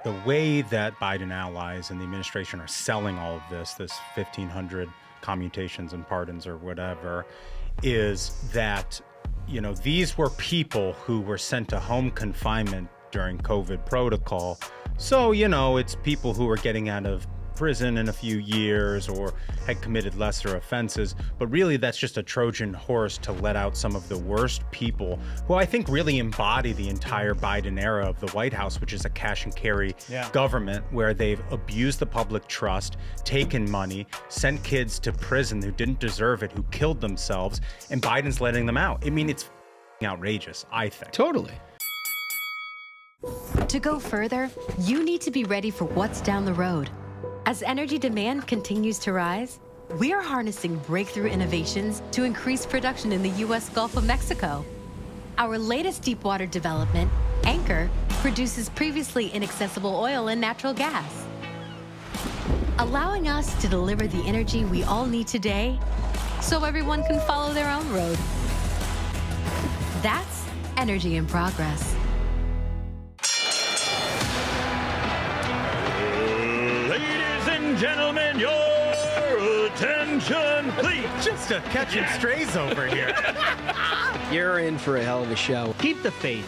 the way that Biden allies and the administration are selling all of this 1,500 commutations and pardons or whatever, is that, these were people who were sent to home confinement during COVID protocol. So, it's people who were getting out of prison in a few years or had committed lesser offenses. But really, that's just a Trojan horse to let out some of the worst people who I think really embody the entire Biden era of the White House, which is a cash and carry government where they've abused the public trust, taken money, sent kids to prison who didn't deserve it, who killed themselves, and Biden's letting them out. I mean, it's outrageous, I think. Totally. To go further, you need to be ready for what's down the road. As energy demand continues to rise, we're harnessing breakthrough innovations to increase production in the U.S. Gulf of Mexico. Our latest deepwater development, Anchor, produces previously inaccessible oil and natural gas, allowing us to deliver the energy we all need today so everyone can follow their own road. That's energy in progress. Gentlemen, your attention, please. Just a catching strays over here. You're in for a hell of a show. Keep the faith,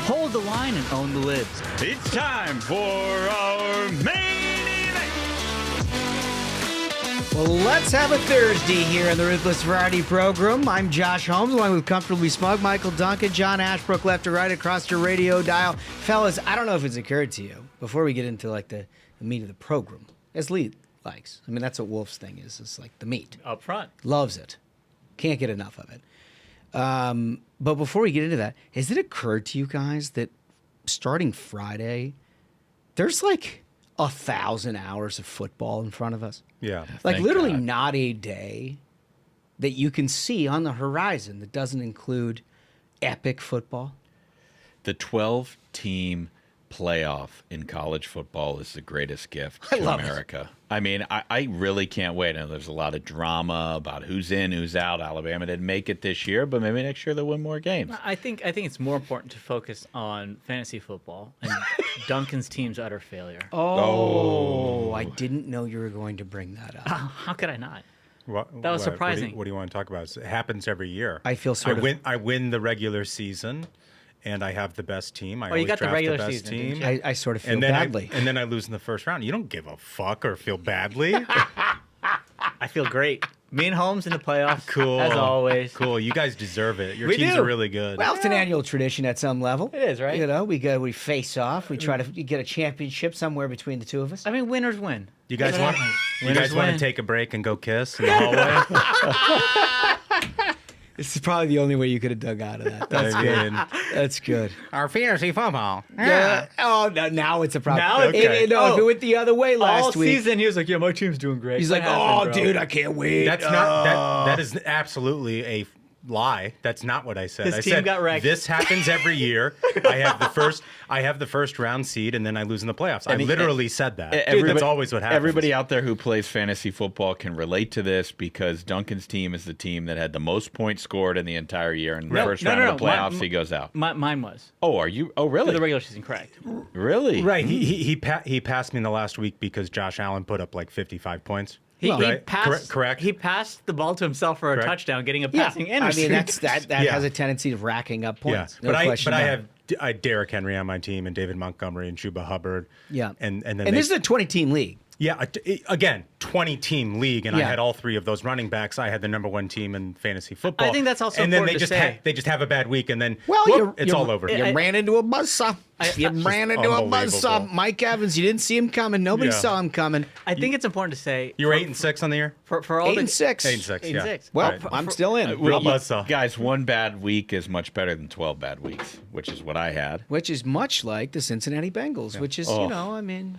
hold the line, and own the libs. It's time for our main event. Well, let's have a Thursday here on the Ruthless Variety Program. I'm Josh Holmes, along with Comfortably Smug, Michael Duncan, John Ashbrook, left to right across your radio dial. Fellas, I don't know if it's occurred to you, before we get into the meat of the program, as Lee likes. I mean, that's what Wolf's thing is like the meat. Up front. Loves it. Can't get enough of it. But before we get into that, has it occurred to you guys that starting Friday, there's like 1,000 hours of football in front of us? Yeah. Like literally not a day that you can see on the horizon that doesn't include epic football. The 12-team playoff in college football is the greatest gift to America. I mean, I really can't wait. I know there's a lot of drama about who's in, who's out. Alabama didn't make it this year, but maybe next year they'll win more games. I think it's more important to focus on fantasy football and Duncan's team's utter failure. Oh, I didn't know you were going to bring that up. How could I not? That was surprising. What do you want to talk about? It happens every year. I feel I win the regular season, and I have the best team. I you got the draft regular best season, team. didn't you? I sort of feel badly. and then I lose in the first round. You don't give a fuck or feel badly. I feel great. Me and Holmes in the playoffs. Cool. As always. Cool. You guys deserve it. Your We teams do. are really good. Well, it's an annual tradition at some level. It is, right? You know, we face off. We try to get a championship somewhere between the two of us. I mean, winners win. You guys want Winners to win. take a break and go kiss in the hallway? This is probably the only way you could have dug out of that. That's good. That's good. Our fantasy football. Yeah. Oh, no, now it's a problem. Now it's- Okay. If it went the other way last All week, season, he was like, "Yeah, my team's doing great." he's What like, happened, "Oh, bro?" dude, I can't wait." That's not that is absolutely a lie. That's not what I said. His I team said got wrecked. this happens every year. I have the first round seed and then I lose in the playoffs. I literally said that. That's always what happens. Everybody out there who plays fantasy football can relate to this because Duncan's team is the team that had the most points scored in the entire year. In the first round of the playoffs, he goes out. Mine was. Oh, are you? Oh, For really? the regular season, correct. Really? Right. He passed me in the last week because Josh Allen put up like 55 points. He Right? passed. Correct. He passed the ball to himself for a Correct. touchdown, getting a Yeah. passing I interception. mean, that Yeah. has a tendency of racking up Yeah, points. No but question I about it. have Derrick Henry on my team and David Montgomery and Chuba Hubbard. Yeah. and then And this is a 20-team league. Yeah, again, 20-team league, and I Yeah. had all three of those running backs. I had the number one team in fantasy football. I think that's also and then important to say. they just have a bad week, and then Well, it's all over. You ran into a buzzsaw. You ran into a buzzsaw. unbelievable. Mike Evans, you didn't see him coming. Nobody Yeah. saw him coming. I think it's important to say You were 8-6 on the year. for all 8-6. 8-6, 8 yeah. 6. Well, Right. I'm still in. Real buzzsaw. Guys, one bad week is much better than 12 bad weeks, which is what I had. Which is much like the Cincinnati Bengals, which is, Oh. I mean...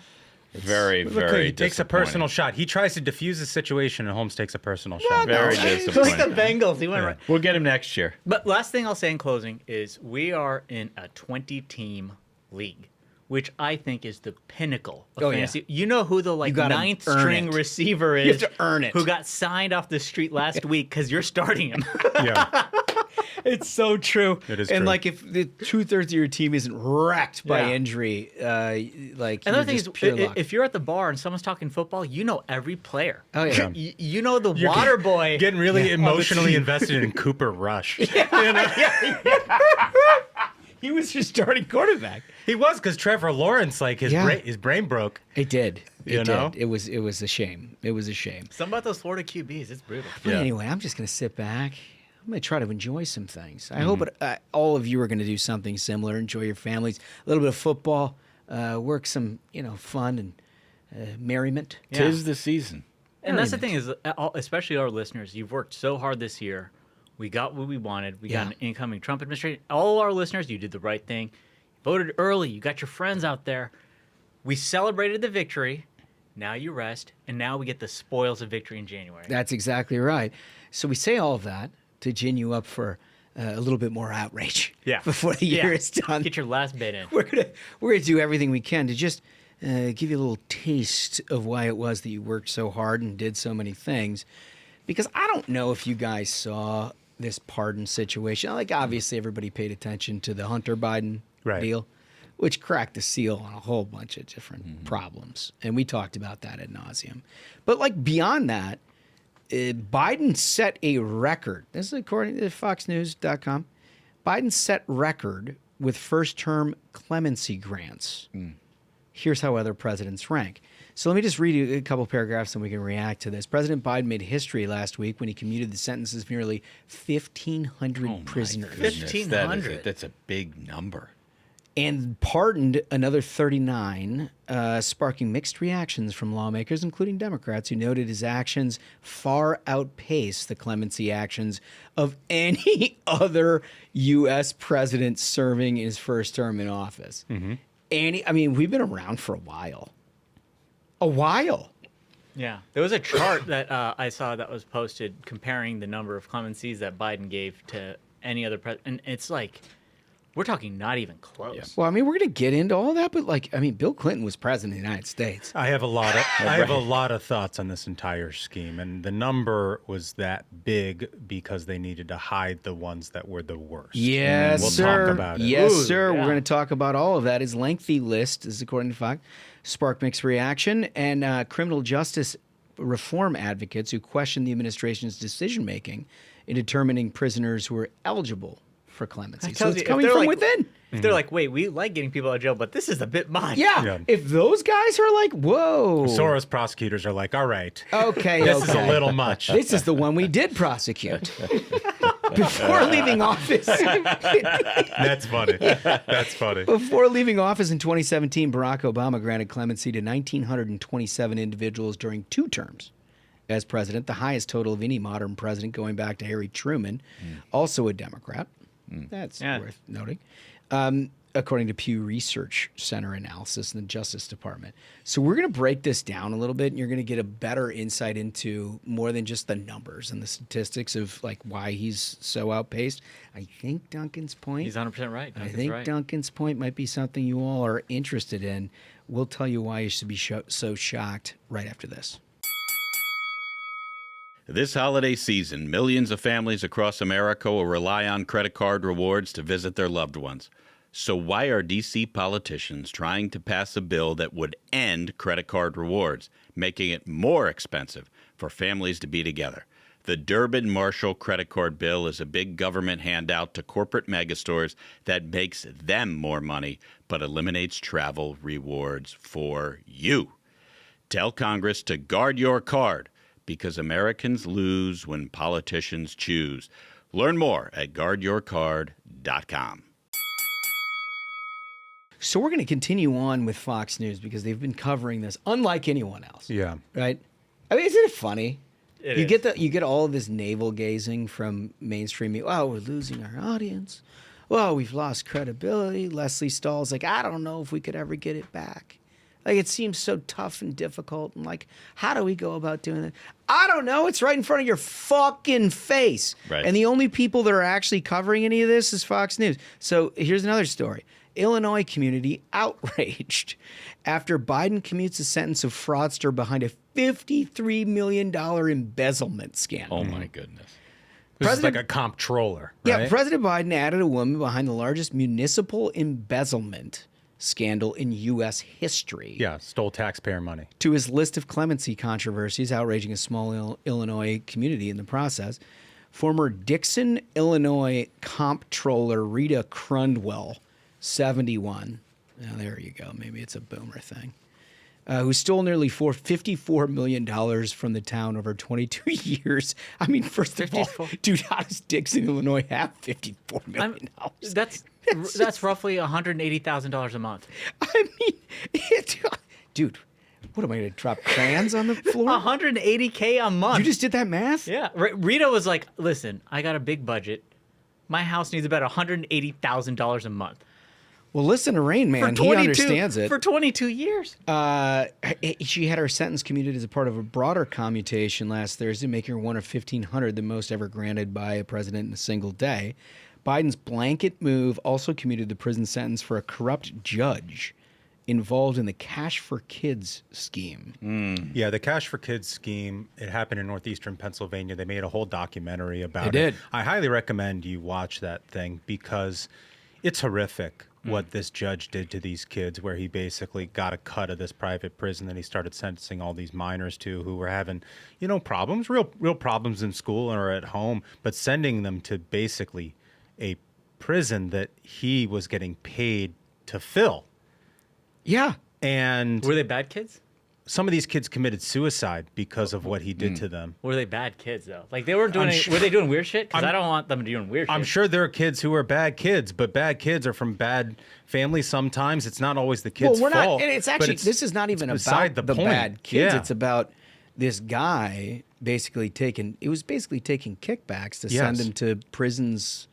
Very, Look, very he takes a disappointing. personal shot. He tries to diffuse the situation, and Holmes takes a personal shot. Very Like the disappointing. Bengals, he went right. We'll get him next year. But last thing I'll say in closing is we are in a 20-team league, which I think is the pinnacle of Oh, yeah. fantasy. You know who the You gotta ninth earn string it. receiver is? You have to earn it. Who got signed off the street last week because you're starting him. Yeah. It's so true. It is and true. like if the 2/3 of your team isn't wrecked by Yeah. injury, like Another you're thing just is, pure luck. if you're at the bar and someone's talking football, you know every player. Oh, yeah. You know the water boy. Getting really on the emotionally team. invested in Cooper Rush. He was your starting quarterback. He was, because Trevor Lawrence, like his brain broke. It did. You know? It was a shame. It was a shame. Something about those Florida QBs, it's brutal. But Yeah. anyway, I'm just going to sit back. I'm going to try to enjoy some things. I hope all of you are going to do something similar. Enjoy your families. A little bit of football. Work some, fun and merriment. Yeah. Tis the season. And that's the thing is, especially our listeners, you've worked so hard this year. We got what we wanted. We got an incoming Trump administration. All our listeners, you did the right thing. Voted early. You got your friends out there. We celebrated the victory. Now you rest. And now we get the spoils of victory in January. That's exactly right. So we say all of that to gin you up for a little bit more outrage before the year is done. Get your last bid in. We're gonna do everything we can to just give you a little taste of why it was that you worked so hard and did so many things. Because I don't know if you guys saw this pardon situation. Like, obviously, everybody paid attention to the Hunter Biden deal, which cracked the seal on a whole bunch of different problems. And we talked about that ad nauseum. But, like, beyond that, Biden set a record. This is according to FoxNews.com. Biden set record with first-term clemency grants. Here's how other presidents rank. So let me just read you a couple paragraphs and we can react to this. President Biden made history last week when he commuted the sentences of nearly 1,500 prisoners. 1,500. That's a big number. And pardoned another 39, sparking mixed reactions from lawmakers, including Democrats, who noted his actions far outpace the clemency actions of any other U.S. president serving his first term in office. We've been around for a while. Yeah. There was a chart that I saw that was posted comparing the number of clemencies that Biden gave to any other president. And it's like, we're talking not even close. Yeah. Well, we're going to get into all that, but Bill Clinton was president of the United States. I have a lot of thoughts on this entire scheme, and the number was that big because they needed to hide the ones that were the worst. Yes, we'll sir. talk about it. Yes, Ooh, sir. yeah. We're going to talk about all of that. His lengthy list, is according to Fox, sparked mixed reaction, and criminal justice reform advocates who questioned the administration's decision-making in determining prisoners who were eligible for clemency. So tells it's you, if coming they're from like- within. If they're like, wait, we like getting people out of jail, but this is a bit much. Yeah. If those guys are like, whoa. Soros prosecutors are like, all right, Okay, this is a okay. little much. This is the one we did prosecute. Before leaving office. That's funny. That's funny. Before leaving office in 2017, Barack Obama granted clemency to 1,927 individuals during 2 terms as president, the highest total of any modern president going back to Harry Truman, also a Democrat. That's worth noting. According to Pew Research Center analysis in the Justice Department. So we're going to break this down a little bit, and you're going to get a better insight into more than just the numbers and the statistics of like why he's so outpaced. I think Duncan's point. He's 100% right. I Duncan's think right. Duncan's point might be something you all are interested in. We'll tell you why you should be so shocked right after this. This holiday season, millions of families across America will rely on credit card rewards to visit their loved ones. So why are D.C. politicians trying to pass a bill that would end credit card rewards, making it more expensive for families to be together? The Durbin-Marshall credit card bill is a big government handout to corporate megastores that makes them more money, but eliminates travel rewards for you. Tell Congress to guard your card, because Americans lose when politicians choose. Learn more at guardyourcard.com. So we're going to continue on with Fox News because they've been covering this unlike anyone else. Yeah. Right? Isn't it funny? It you is. get all of this navel gazing from mainstream media. Oh, we're losing our audience. Well, we've lost credibility. Leslie Stahl's like, I don't know if we could ever get it back. Like, it seems so tough and difficult. And like, how do we go about doing it? I don't know. It's right in front of your fucking face. Right. And the only people that are actually covering any of this is Fox News. So here's another story. Illinois community outraged after Biden commutes a sentence of fraudster behind a $53 million embezzlement scandal. Oh, my goodness. This is like a comptroller, right? Yeah, President Biden added a woman behind the largest municipal embezzlement scandal in U.S. history. Yeah, stole taxpayer money. To his list of clemency controversies, outraging a small Illinois community in the process. Former Dixon, Illinois comptroller Rita Crundwell, 71. Now, there you go. Maybe it's a boomer thing. Who stole nearly $54 million from the town over 22 years. I mean, first of all, dude, how does Dixon, Illinois have $54 million? That's roughly $180,000 a month. I mean, dude, what am I going to drop crayons on the floor? $180K a month. You just did that math? Yeah. Rita was like, listen, I got a big budget. My house needs about $180,000 a month. Well, listen to Rain Man. He understands it. For 22 years. She had her sentence commuted as a part of a broader commutation last Thursday, making her one of 1,500, the most ever granted by a president in a single day. Biden's blanket move also commuted the prison sentence for a corrupt judge involved in the Cash for Kids scheme. Yeah, the Cash for Kids scheme, it happened in northeastern Pennsylvania. They made a whole documentary about it. They did. I highly recommend you watch that thing because it's horrific what this judge did to these kids, where he basically got a cut of this private prison that he started sentencing all these minors to who were having, problems, real problems in school or at home, but sending them to basically a prison that he was getting paid to fill. Yeah. And Were they bad kids? some of these kids committed suicide because of what he did to them. Were they bad kids though? Like they weren't doing. Were they doing weird shit? Because I don't want them doing weird shit. I'm sure there are kids who are bad kids, but bad kids are from bad families. Sometimes it's not always the kid's we're fault. not. It's actually this is not even beside about the the point. bad kids. Yeah. It's about this guy basically taking kickbacks to send him to prisons.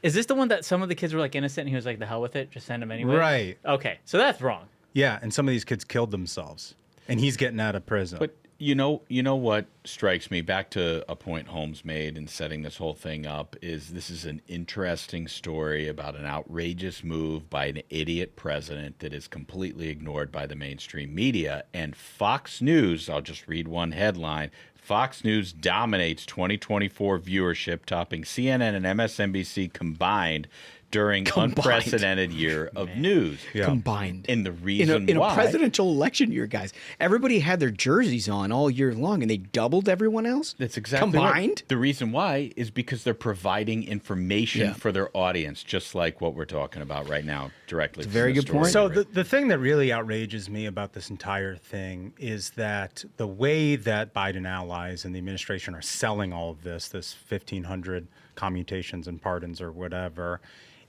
Is this the one that some of the kids were like innocent and he was like, the hell with it, just send them anyway? Right. Okay, so that's wrong. Yeah, and some of these kids killed themselves, and he's getting out of prison. But you know what strikes me, back to a point Holmes made in setting this whole thing up, is this is an interesting story about an outrageous move by an idiot president that is completely ignored by the mainstream media. And Fox News, I'll just read one headline, Fox News dominates 2024 viewership, topping CNN and MSNBC combined during unprecedented year of news. Yeah. Combined. And the reason in why... a presidential election year, guys, everybody had their jerseys on all year long, and they doubled everyone else? That's exactly combined? Right. The reason why is because they're providing information for their audience, just like what we're talking about right now, directly. It's a very good point. So the thing that really outrages me about this entire thing is that the way that Biden allies and the administration are selling all of this 1,500 commutations and pardons or whatever,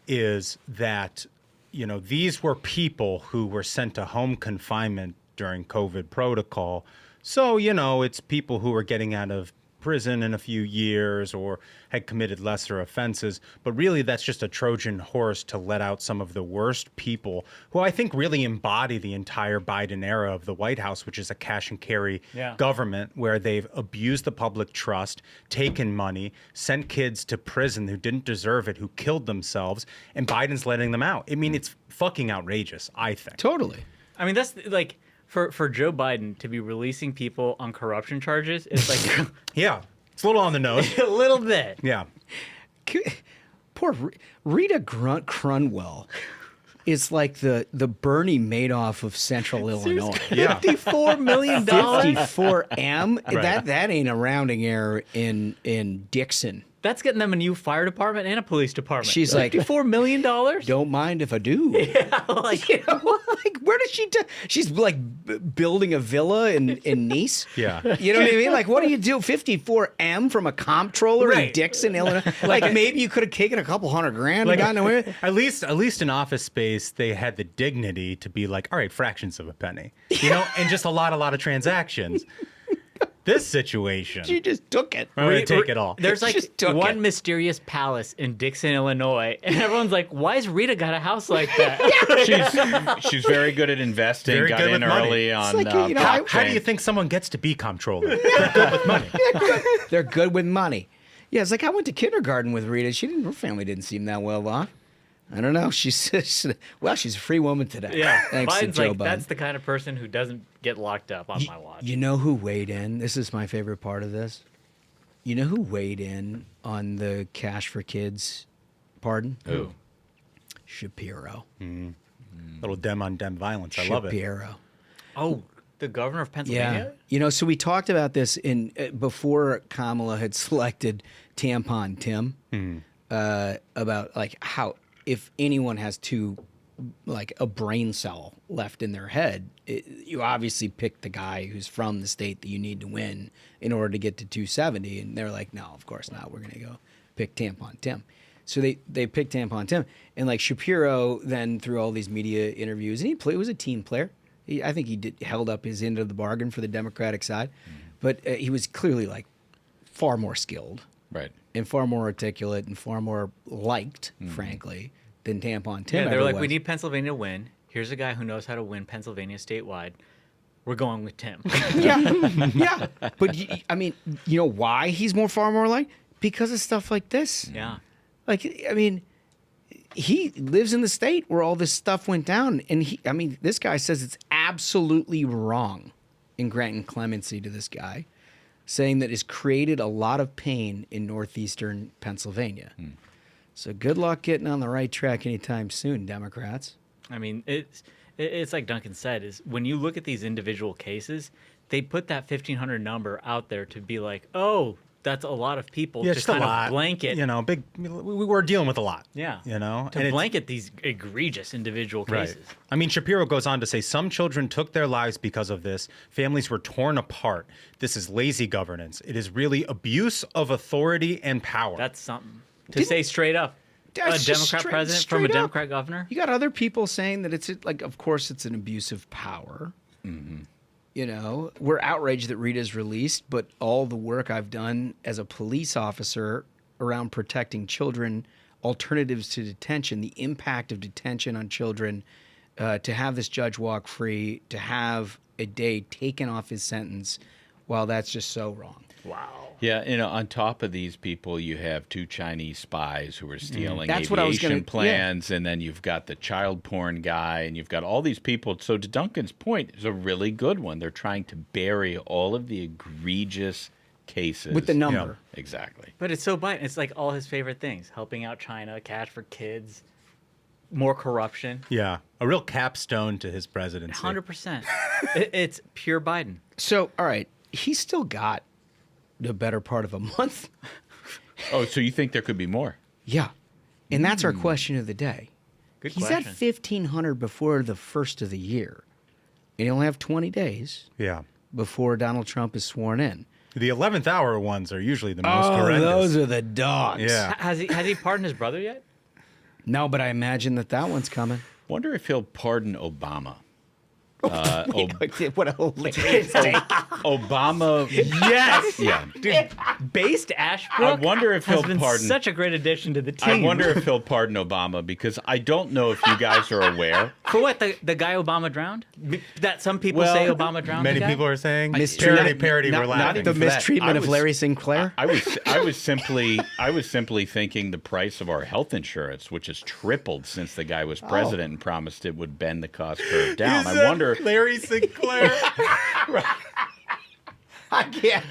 is that, these were people who were sent to home confinement during COVID protocol. So, it's people who were getting out of prison in a few years or had committed lesser offenses. But really, that's just a Trojan horse to let out some of the worst people who I think really embody the entire Biden era of the White House, which is a cash and carry government where they've abused the public trust, taken money, sent kids to prison who didn't deserve it, who killed themselves, and Biden's letting them out. I mean, it's fucking outrageous, I think. Totally. I mean, that's like... For Joe Biden to be releasing people on corruption charges is like... Yeah, it's a little on the nose. A little bit. Yeah. Poor Rita Crundwell is like the Bernie Madoff of Central Illinois. Yeah. $54 million. 54M? Right. That ain't a rounding error in Dixon. That's getting them a new fire department and a police department. She's like, $54 million? Don't mind if I do. Yeah, like, like where does she do? She's like building a villa in Nice. Yeah. You know what I mean? Like, what do you do? 54M from a comptroller in Dixon, Illinois. Like maybe you could have taken a couple $100,000 and gotten away. At least in Office Space, they had the dignity to be like, all right, fractions of a penny, and just a lot of transactions. This situation, She just took it. I'm gonna take it all. There's like Just took one it. mysterious palace in Dixon, Illinois, and everyone's like, "Why has Rita got a house like that?" She's very good at investing. Very got good in with money. early on. It's like, How do you think someone gets to be comptroller? They're good with money. They're good with money. Yeah, it's like I went to kindergarten with Rita. Her family didn't seem that well off. I don't know. She's a free woman today. Yeah, Thanks to Biden's Joe like, Biden. that's the kind of person who doesn't get locked up on my watch. You know who weighed in? This is my favorite part of this. You know who weighed in on the Cash for Kids pardon? Who? Shapiro. Little dem on dem violence. I love it. Shapiro. Oh, the governor of Pennsylvania? So we talked about this in before Kamala had selected Tampon Tim about like how if anyone has a brain cell left in their head, you obviously pick the guy who's from the state that you need to win in order to get to 270. And they're like, no, of course not. We're going to go pick Tampon Tim. So they picked Tampon Tim. And like Shapiro then through all these media interviews, and he was a team player. I think he held up his end of the bargain for the Democratic side. But he was clearly like far more skilled. Right. And far more articulate and far more liked, frankly, than Tampon Tim. Yeah, they're ever like, was. we need Pennsylvania to win. Here's a guy who knows how to win Pennsylvania statewide. We're going with Tim. yeah. But I mean, you know why he's far more liked? Because of stuff like this. Yeah. Like, I mean, he lives in the state where all this stuff went down, and this guy says it's absolutely wrong in granting clemency to this guy, saying that it's created a lot of pain in northeastern Pennsylvania. So good luck getting on the right track anytime soon, Democrats. I mean, it's like Duncan said, is when you look at these individual cases, they put that 1,500 number out there to be like, oh, that's a lot of people to just kind a lot. of blanket. You know, we were dealing with a lot. Yeah. You know, To blanket these egregious individual cases. Right. I mean, Shapiro goes on to say some children took their lives because of this. Families were torn apart. This is lazy governance. It is really abuse of authority and power. That's something to say straight up. A That's just Democrat president from a straight up. Democrat governor? You got other people saying that it's like, of course, it's an abuse of power. You know, we're outraged that Rita's released, but all the work I've done as a police officer around protecting children, alternatives to detention, the impact of detention on children, to have this judge walk free, to have a day taken off his sentence, well, that's just so wrong. Wow. Yeah, on top of these people, you have 2 Chinese spies who are stealing That's what I was aviation gonna- plans, and then you've got the child porn guy, and you've got all these people. So to Duncan's point, is a really good one. They're trying to bury all of the egregious cases. With the number. Exactly. But it's so Biden. It's like all his favorite things: helping out China, cash for kids, more corruption. Yeah, a real capstone to his presidency. 100%. It's pure Biden. So, all right, he's still got the better part of a month. Oh, so you think there could be more? Yeah. And that's our question of the day. Good He's question. at 1,500 before the first of the year. And he'll have 20 days Yeah. before Donald Trump is sworn in. The 11th hour ones are usually the most horrendous. those are the dogs. Yeah. Has he pardoned his brother yet? No, but I imagine that one's coming. Wonder if he'll pardon Obama. What a hilarious take. Obama. Yes. Yeah. Based Ashbrook. I wonder if has he'll been pardon. such a great addition to the I team. wonder if he'll pardon Obama, because I don't know if you guys are aware. For what, the guy Obama drowned? That some people Well, say Obama drowned. Many the guy? people are saying Mistreatment- parody. not- We're not laughing. The even for that. mistreatment I of was- Larry Sinclair. I was simply thinking the price of our health insurance, which has tripled since the guy was president and promised it would bend the cost curve down. I wonder. Larry Sinclair. I can't.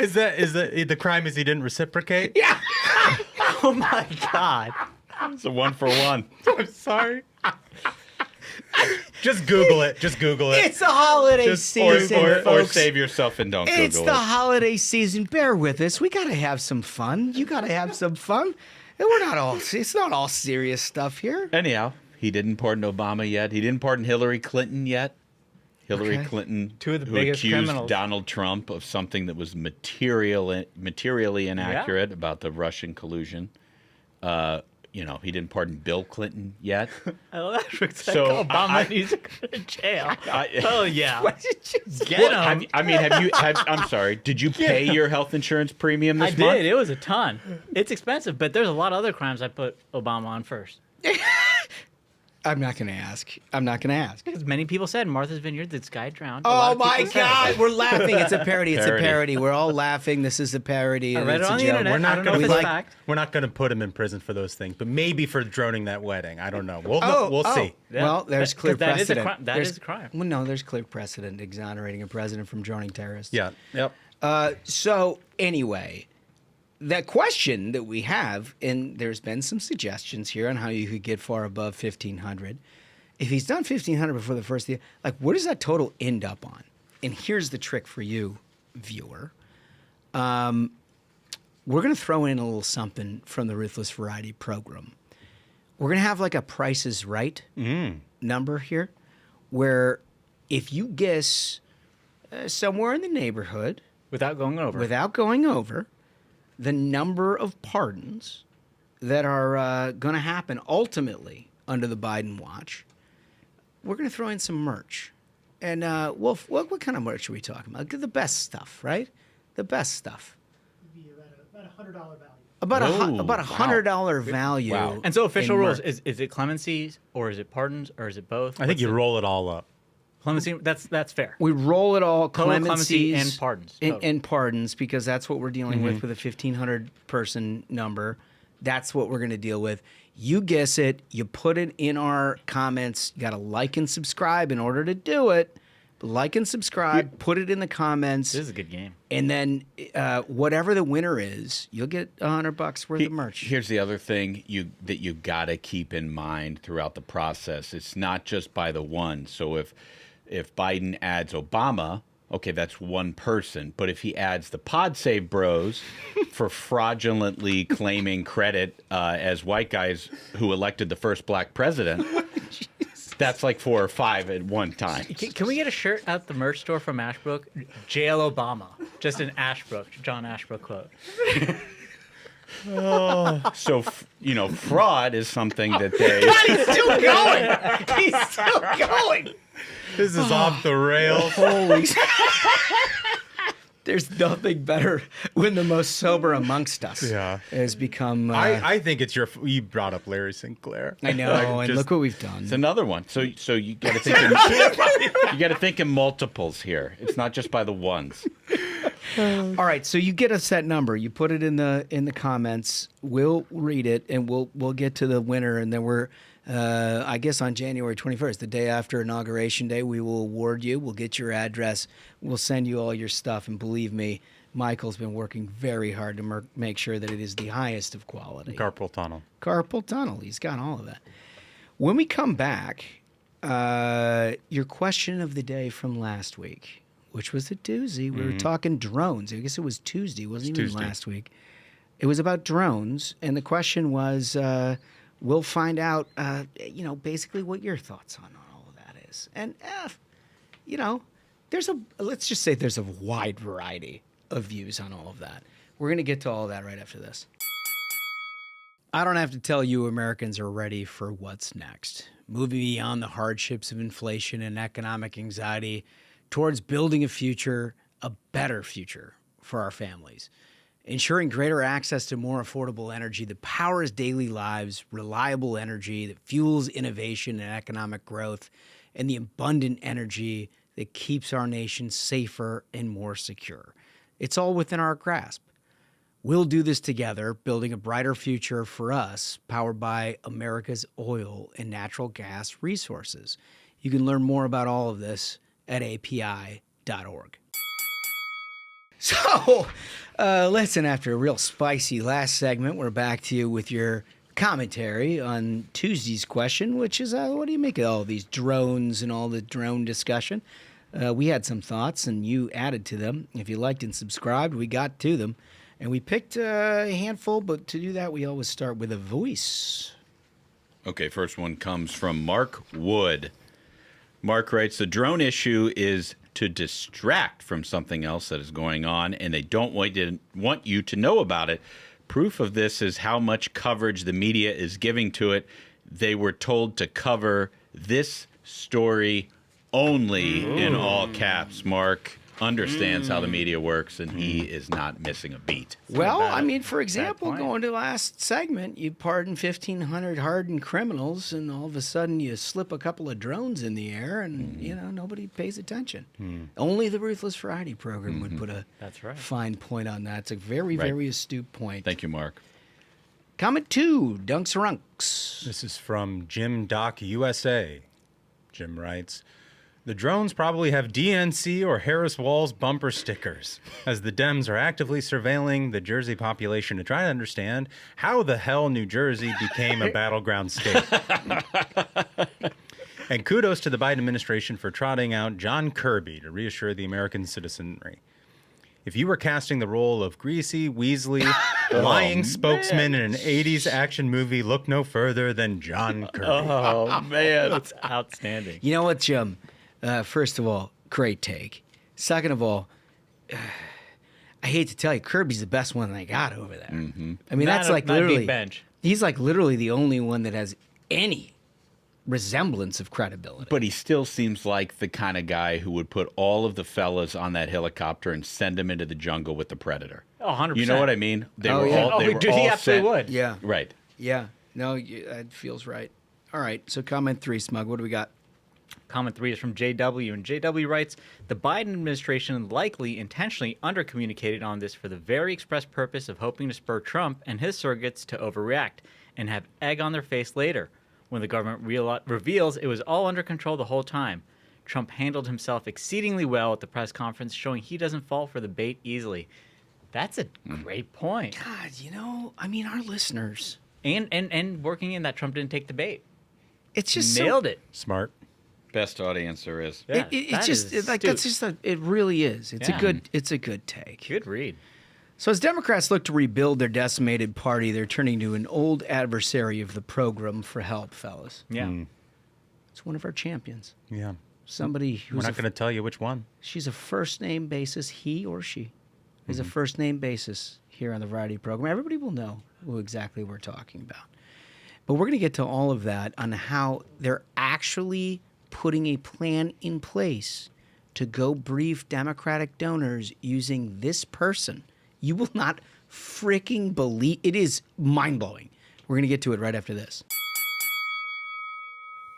is that the crime is he didn't reciprocate? Yeah. Oh my God. It's a 1-for-1. I'm sorry. Just Google it. It's the holiday Just- season, Or folks. save yourself and don't It's Google the it. holiday season. Bear with us. We got to have some fun. You got to have some fun. And it's not all serious stuff here. Anyhow, he didn't pardon Obama yet. He didn't pardon Hillary Clinton yet. Hillary Okay. Clinton, Two of the who biggest accused criminals. Donald Trump of something that was materially inaccurate about the Russian collusion. He didn't pardon Bill Clinton yet. I love Ashbrook. So, Obama needs to go to jail. I- Oh yeah. Get Well, him. I'm sorry. Did you pay your health insurance premium I this month? did. It was a ton. It's expensive, but there's a lot of other crimes I put Obama on first. I'm not going to ask. Because many people said Martha's Vineyard, this guy drowned. A Oh lot of my people said God, it. we're laughing. It's a parody. It's a Parody. parody. We're all laughing. This is a parody. I and read it it's on a the joke. internet. We're not I don't know gonna if we it's like- fact. We're not going to put him in prison for those things, but maybe for droning that wedding. I don't know. We'll see. Yeah. Well, there's That- clear 'cause that is a precedent. crime. That There's- is a crime. Well, no, there's clear precedent exonerating a president from droning terrorists. Yeah. Yep. So anyway, that question that we have, and there's been some suggestions here on how you could get far above 1,500. If he's done 1,500 before the first year, like, what does that total end up on? And here's the trick for you, viewer. We're going to throw in a little something from the Ruthless Variety program. We're going to have like a Price is Right number here, where if you guess somewhere in the neighborhood, Without going over, the number of pardons that are going to happen ultimately under the Biden watch, we're going to throw in some merch. And Wolf, what kind of merch are we talking about? The best stuff, right? The best stuff. About $100 value. About Whoa, about $100 value. Wow. And so official in rules, merch. is it clemency or is it pardons or is it both? I think you roll it all up. Clemency, that's fair. We roll it all, Total clemency clemencies and pardons. and pardons, because that's what we're dealing with a 1,500 person number. That's what we're going to deal with. You guess it. You put it in our comments. You got to like and subscribe in order to do it. Like and subscribe. Put it in the comments. This is a good game. And then whatever the winner is, you'll get $100 worth of merch. Here's the other thing that you got to keep in mind throughout the process. It's not just by the one. So if Biden adds Obama, okay, that's one person. But if he adds the Pod Save Bros for fraudulently claiming credit as white guys who elected the first black president, that's like 4 or 5 at one time. Can we get a shirt at the merch store from Ashbrook? Jail Obama. Just an Ashbrook, John Ashbrook quote. So, fraud is something that they... He's still going. This is off the rails. Holy There's nothing better when the most sober amongst us has become. I think it's you brought up Larry Sinclair. I know, and look what we've done. It's another one. So you got to think you got to think in multiples here. It's not just by the ones. All right, so you get us that number. You put it in the comments. We'll read it, and we'll get to the winner, and then we're. I guess on January 21st, the day after Inauguration Day, we will award you. We'll get your address. We'll send you all your stuff. And believe me, Michael's been working very hard to make sure that it is the highest of quality. Carpal tunnel. Carpal tunnel. He's got all of that. When we come back, your question of the day from last week, which was a doozy. We were talking drones. I guess it was Tuesday. It wasn't even last week. It was about drones. And the question was... we'll find out, basically what your thoughts on all of that is. And, let's just say there's a wide variety of views on all of that. We're going to get to all of that right after this. I don't have to tell you Americans are ready for what's next. Moving beyond the hardships of inflation and economic anxiety towards building a future, a better future for our families. Ensuring greater access to more affordable energy that powers daily lives, reliable energy that fuels innovation and economic growth, and the abundant energy that keeps our nation safer and more secure. It's all within our grasp. We'll do this together, building a brighter future for us, powered by America's oil and natural gas resources. You can learn more about all of this at api.org. So, listen, after a real spicy last segment, we're back to you with your commentary on Tuesday's question, which is, what do you make of all these drones and all the drone discussion? We had some thoughts, and you added to them. If you liked and subscribed, we got to them. And we picked a handful, but to do that, we always start with a voice. Okay, first one comes from Mark Wood. Mark writes, the drone issue is to distract from something else that is going on, and they don't want you to know about it. Proof of this is how much coverage the media is giving to it. They were told to cover this story only in all caps. Mark understands how the media works, and he is not missing a beat. Well, I mean, for example, going to last segment, you pardon 1,500 hardened criminals, and all of a sudden you slip a couple of drones in the air, and, nobody pays attention. Only the Ruthless Variety program would put a fine point on that. It's a very, very astute point. Thank you, Mark. Comment 2, Dunks Runks. This is from Jim Doc USA. Jim writes, The drones probably have DNC or Harris Walls bumper stickers, as the Dems are actively surveilling the Jersey population to try to understand how the hell New Jersey became a battleground state. And kudos to the Biden administration for trotting out John Kirby to reassure the American citizenry. If you were casting the role of greasy, weaselly, lying spokesman in an 80s action movie, look no further than John Kirby. Oh, man. That's outstanding. You know what, Jim? First of all, great take. Second of all, I hate to tell you, Kirby's the best one they got over there. Mm-hmm. I mean, that's like not a literally deep bench. He's like literally the only one that has any resemblance of credibility. But he still seems like the kind of guy who would put all of the fellas on that helicopter and send them into the jungle with the predator. Oh, 100%. You know what I mean? They Oh, were yeah. all. They were dude, all he absolutely sent- would. Yeah, Right. yeah. No, it feels right. All right, so comment 3, Smug. What do we got? Comment 3 is from JW, and JW writes, the Biden administration likely intentionally undercommunicated on this for the very express purpose of hoping to spur Trump and his surrogates to overreact and have egg on their face later when the government reveals it was all under control the whole time. Trump handled himself exceedingly well at the press conference, showing he doesn't fall for the bait easily. That's a great point. God, you know, I mean, our listeners. And working in that Trump didn't take the bait. It's just Nailed it. Smart. Best audience there is. Yeah, It's that just is like astute. that's just it really is. It's Yeah. a good take. Good read. So as Democrats look to rebuild their decimated party, they're turning to an old adversary of the program for help, fellas. Yeah. It's one of our champions. Yeah. Somebody We're who's not going to tell you which one. she's a first name basis, he or she is a first name basis here on the Variety program. Everybody will know who exactly we're talking about. But we're going to get to all of that on how they're actually putting a plan in place to go brief Democratic donors using this person. You will not freaking believe it is mind-blowing. We're going to get to it right after this.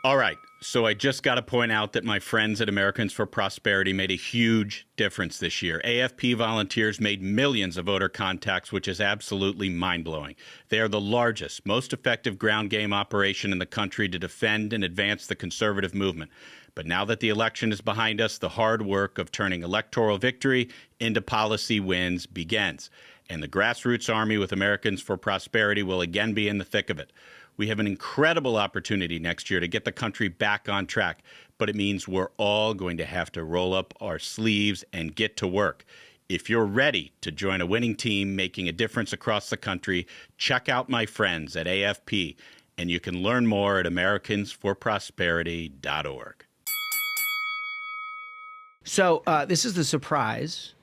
All right. So I just got to point out that my friends at Americans for Prosperity made a huge difference this year. AFP volunteers made millions of voter contacts, which is absolutely mind-blowing. They are the largest, most effective ground game operation in the country to defend and advance the conservative movement. But now that the election is behind us, the hard work of turning electoral victory into policy wins begins. And the grassroots army with Americans for Prosperity will again be in the thick of it. We have an incredible opportunity next year to get the country back on track, but it means we're all going to have to roll up our sleeves and get to work. If you're ready to join a winning team making a difference across the country, check out my friends at AFP, and you can learn more at americansforprosperity.org. So this is the surprise.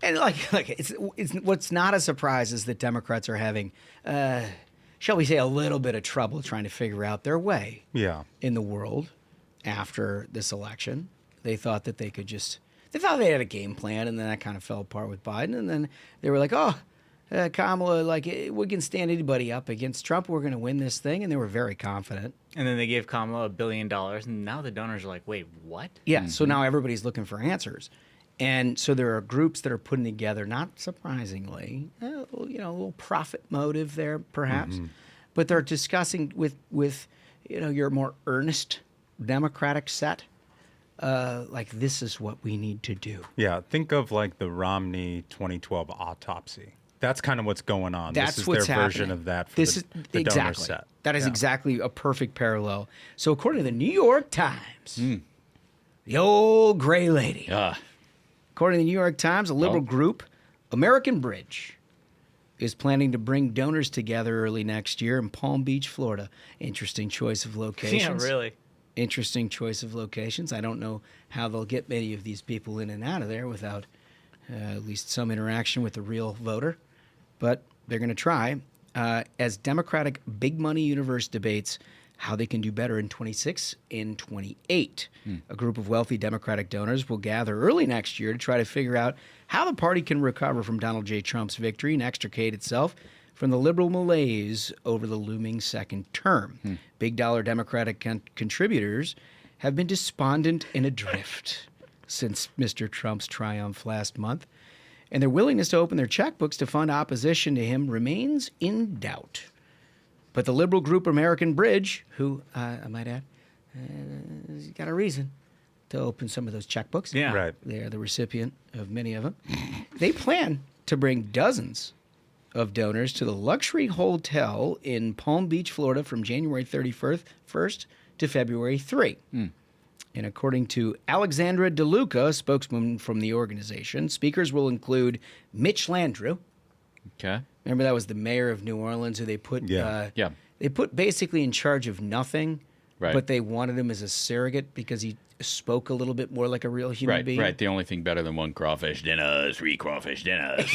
And it's what's not a surprise is that Democrats are having, shall we say, a little bit of trouble trying to figure out their way Yeah. in the world after this election. They thought that they thought they had a game plan, and then that kind of fell apart with Biden. And then they were like, Kamala, we can stand anybody up against Trump. We're going to win this thing. And they were very confident. And then they gave Kamala $1 billion, and now the donors are like, wait, what? Yeah, so now everybody's looking for answers. And so there are groups that are putting together, not surprisingly, a little profit motive there, perhaps, but they're discussing with your more earnest Democratic set, this is what we need to do. Yeah. Think of like the Romney 2012 autopsy. That's kind of what's going on. That's this is what's their happening. version of that for This the is donor exactly set. that is Yeah. exactly a perfect parallel. So according to the New York Times, the old gray lady. According to the New York Times, a liberal group, American Bridge, is planning to bring donors together early next year in Palm Beach, Florida. Interesting choice of locations. Yeah, really. Interesting choice of locations. I don't know how they'll get many of these people in and out of there without at least some interaction with the real voter. But they're going to try. As Democratic big money universe debates how they can do better in 26 and 28. A group of wealthy Democratic donors will gather early next year to try to figure out how the party can recover from Donald J. Trump's victory and extricate itself from the liberal malaise over the looming second term. Big dollar Democratic contributors have been despondent and adrift since Mr. Trump's triumph last month, and their willingness to open their checkbooks to fund opposition to him remains in doubt. But the liberal group American Bridge, who, I might add, has got a reason, to open some of those checkbooks. Yeah. Right. They are the recipient of many of them. They plan to bring dozens of donors to the luxury hotel in Palm Beach, Florida from January 31st to February 3. And according to Alexandra DeLuca, a spokesman from the organization, speakers will include Mitch Landrieu. Okay. Remember that was the mayor of New Orleans who they put Yeah. they put basically in charge of nothing, Right. but they wanted him as a surrogate because he spoke a little bit more like a real human Right, being. right. The only thing better than one crawfish dinner is 3 crawfish dinners.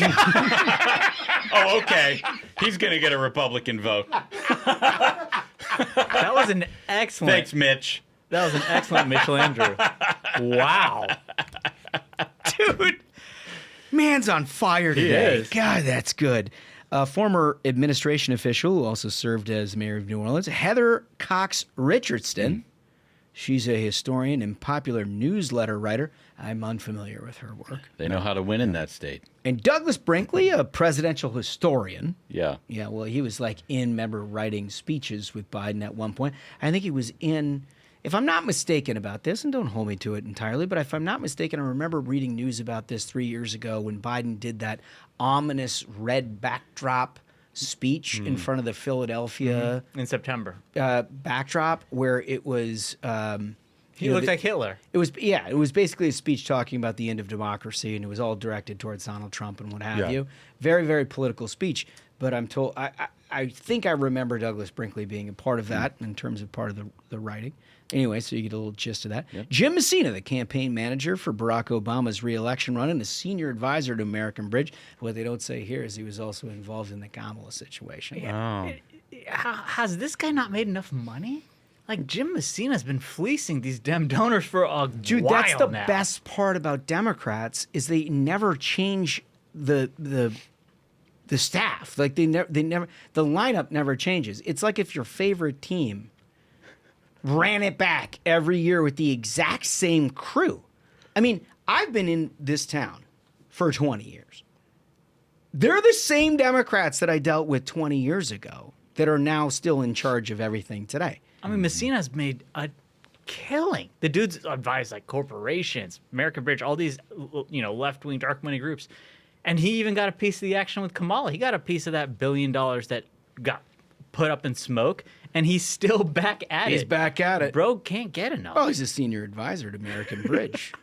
Oh, okay. He's going to get a Republican vote. That was an excellent. Thanks, Mitch. That was an excellent Mitchell Andrew. Wow. Dude, man's on fire today. is. God, that's good. A former administration official who also served as mayor of New Orleans, Heather Cox Richardson. She's a historian and popular newsletter writer. I'm unfamiliar with her work. They know how to win in that state. And Douglas Brinkley, a presidential historian. Yeah. Yeah, well, he was like remember writing speeches with Biden at one point. I think he was in, if I'm not mistaken about this, and don't hold me to it entirely, but if I'm not mistaken, I remember reading news about this 3 years ago when Biden did that ominous red backdrop speech in front of the Philadelphia In September. backdrop where it was. He looked like Hitler. It was basically a speech talking about the end of democracy, and it was all directed towards Donald Trump and what have Yeah. you. Very, very political speech. But I'm told, I think I remember Douglas Brinkley being a part of that in terms of part of the writing. Anyway, so you get a little gist of that. Yep. Jim Messina, the campaign manager for Barack Obama's re-election run and a senior advisor to American Bridge. What they don't say here is he was also involved in the Kamala situation. Oh. Has this guy not made enough money? Like, Jim Messina's been fleecing these Dem donors for a Dude, while that's the now. best part about Democrats is they never change the staff. Like they never the lineup never changes. It's like if your favorite team ran it back every year with the exact same crew. I mean, I've been in this town for 20 years. They're the same Democrats that I dealt with 20 years ago that are now still in charge of everything today. I mean, Messina's made a killing. The dude's advised like corporations, American Bridge, all these left-wing dark money groups. And he even got a piece of the action with Kamala. He got a piece of that $1 billion that got put up in smoke, and he's still back at it. He's back at it. Bro can't get enough. Well, he's a senior advisor to American Bridge.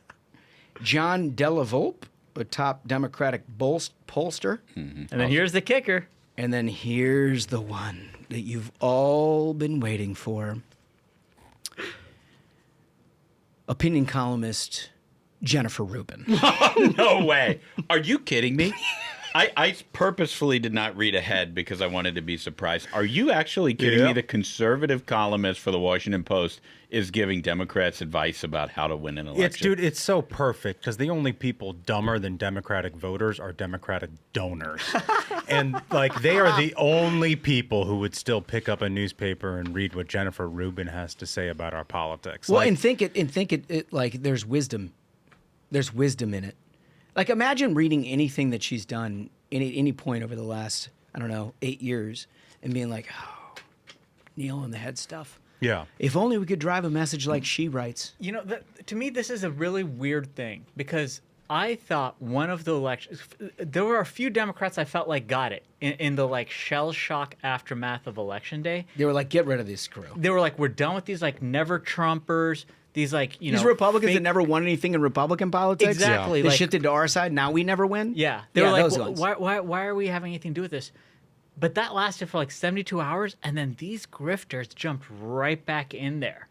John Delavolpe, a top Democratic pollster. And then here's the kicker. And then here's the one that you've all been waiting for. Opinion columnist Jennifer Rubin. No way. Are you kidding me? I purposefully did not read ahead because I wanted to be surprised. Are you actually kidding me? The conservative columnist for the Washington Post is giving Democrats advice about how to win an election. It's so perfect because the only people dumber than Democratic voters are Democratic donors. And like they are the only people who would still pick up a newspaper and read what Jennifer Rubin has to say about our politics. Well, Like, and think it like there's wisdom. There's wisdom in it. Like imagine reading anything that she's done at any point over the last, 8 years and being like, oh, nail on the head stuff. yeah. If only we could drive a message like she writes. You know, to me, this is a really weird thing because I thought one of the elections, there were a few Democrats I felt like got it in the like shell shock aftermath of Election Day. They were like, get rid of this crew. They were like, we're done with these like never Trumpers, these like, These Republicans that never won anything in Republican politics. Exactly, They like- shifted to our side. Now we never win. Yeah. They were like, those ones. why are we having anything to do with this? But that lasted for like 72 hours, and then these grifters jumped right back in there.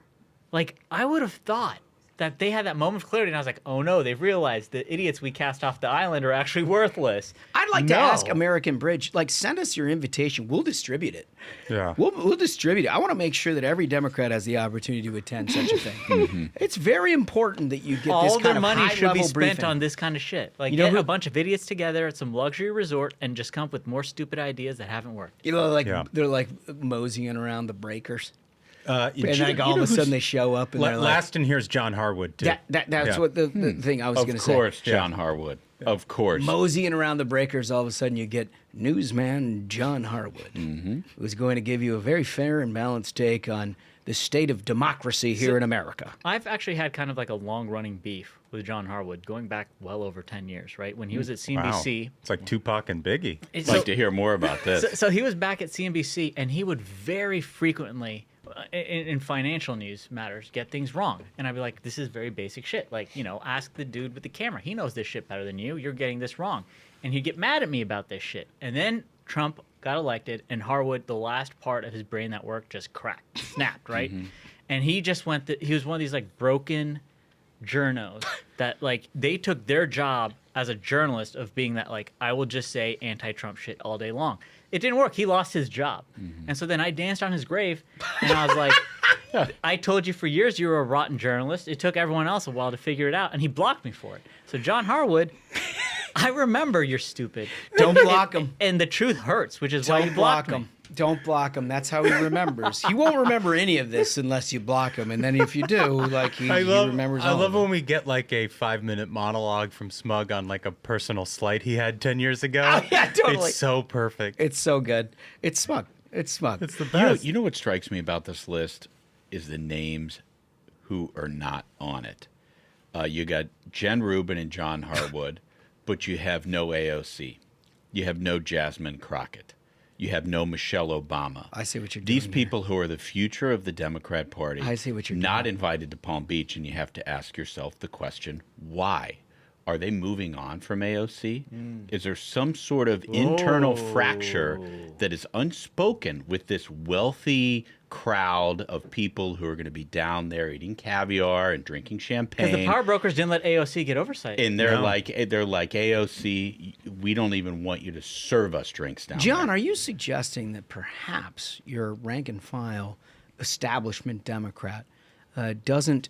Like, I would have thought that they had that moment of clarity, and I was like, oh no, they've realized the idiots we cast off the island are actually worthless. I'd like to No. ask American Bridge, like, send us your invitation. We'll distribute it. Yeah. We'll distribute it. I want to make sure that every Democrat has the opportunity to attend such a thing. It's very important that you get this All kind their of money should be high-level spent briefing. on this kind of shit. Like, You know get who- a bunch of idiots together at some luxury resort and just come up with more stupid ideas that haven't worked. Yeah. They're like moseying around the breakers. And And like all of a sudden they show up and they're like, last in here is John Harwood too. that's Yeah. what the thing I was Of going to say. course, John Harwood. Of course. Moseying around the breakers, all of a sudden you get newsman John Harwood, who's going to give you a very fair and balanced take on the state of democracy here in America. I've actually had kind of like a long-running beef with John Harwood going back well over 10 years, right? When he was at CNBC. Wow. It's like Tupac and Biggie. I'd like to hear more about this. So he was back at CNBC, and he would very frequently, in financial news matters, get things wrong. And I'd be like, this is very basic shit. Like, ask the dude with the camera. He knows this shit better than you. You're getting this wrong. And he'd get mad at me about this shit. And then Trump got elected, and Harwood, the last part of his brain that worked, just cracked, snapped, right? And he just he was one of these like broken journos that like they took their job as a journalist of being that like, I will just say anti-Trump shit all day long. It didn't work. He lost his job. And so then I danced on his grave, and I was like, I told you for years you were a rotten journalist. It took everyone else a while to figure it out, and he blocked me for it. So John Harwood, I remember you're stupid. Don't block him. And the truth hurts, which is why you Don't blocked block me. him. Don't block him. That's how he remembers. He won't remember any of this unless you block him. And then if you do, like he remembers I all love of it. when we get like a 5-minute monologue from Smug on like a personal slight he had 10 years ago. Oh, yeah, totally. It's so perfect. It's so good. It's Smug. It's Smug. It's the You know, best. you know what strikes me about this list is the names who are not on it. You got Jen Rubin and John Harwood, but you have no AOC. You have no Jasmine Crockett. You have no Michelle Obama. I see what you're doing. These people who are the future of the Democrat Party. I see what you're not doing. invited to Palm Beach, and you have to ask yourself the question: why? Are they moving on from AOC? Is there some sort of internal fracture that is unspoken with this wealthy crowd of people who are going to be down there eating caviar and drinking champagne? Because the power brokers didn't let AOC get oversight. And they're No. like AOC. We don't even want you to serve us drinks down John, there. are you suggesting that perhaps your rank and file establishment Democrat doesn't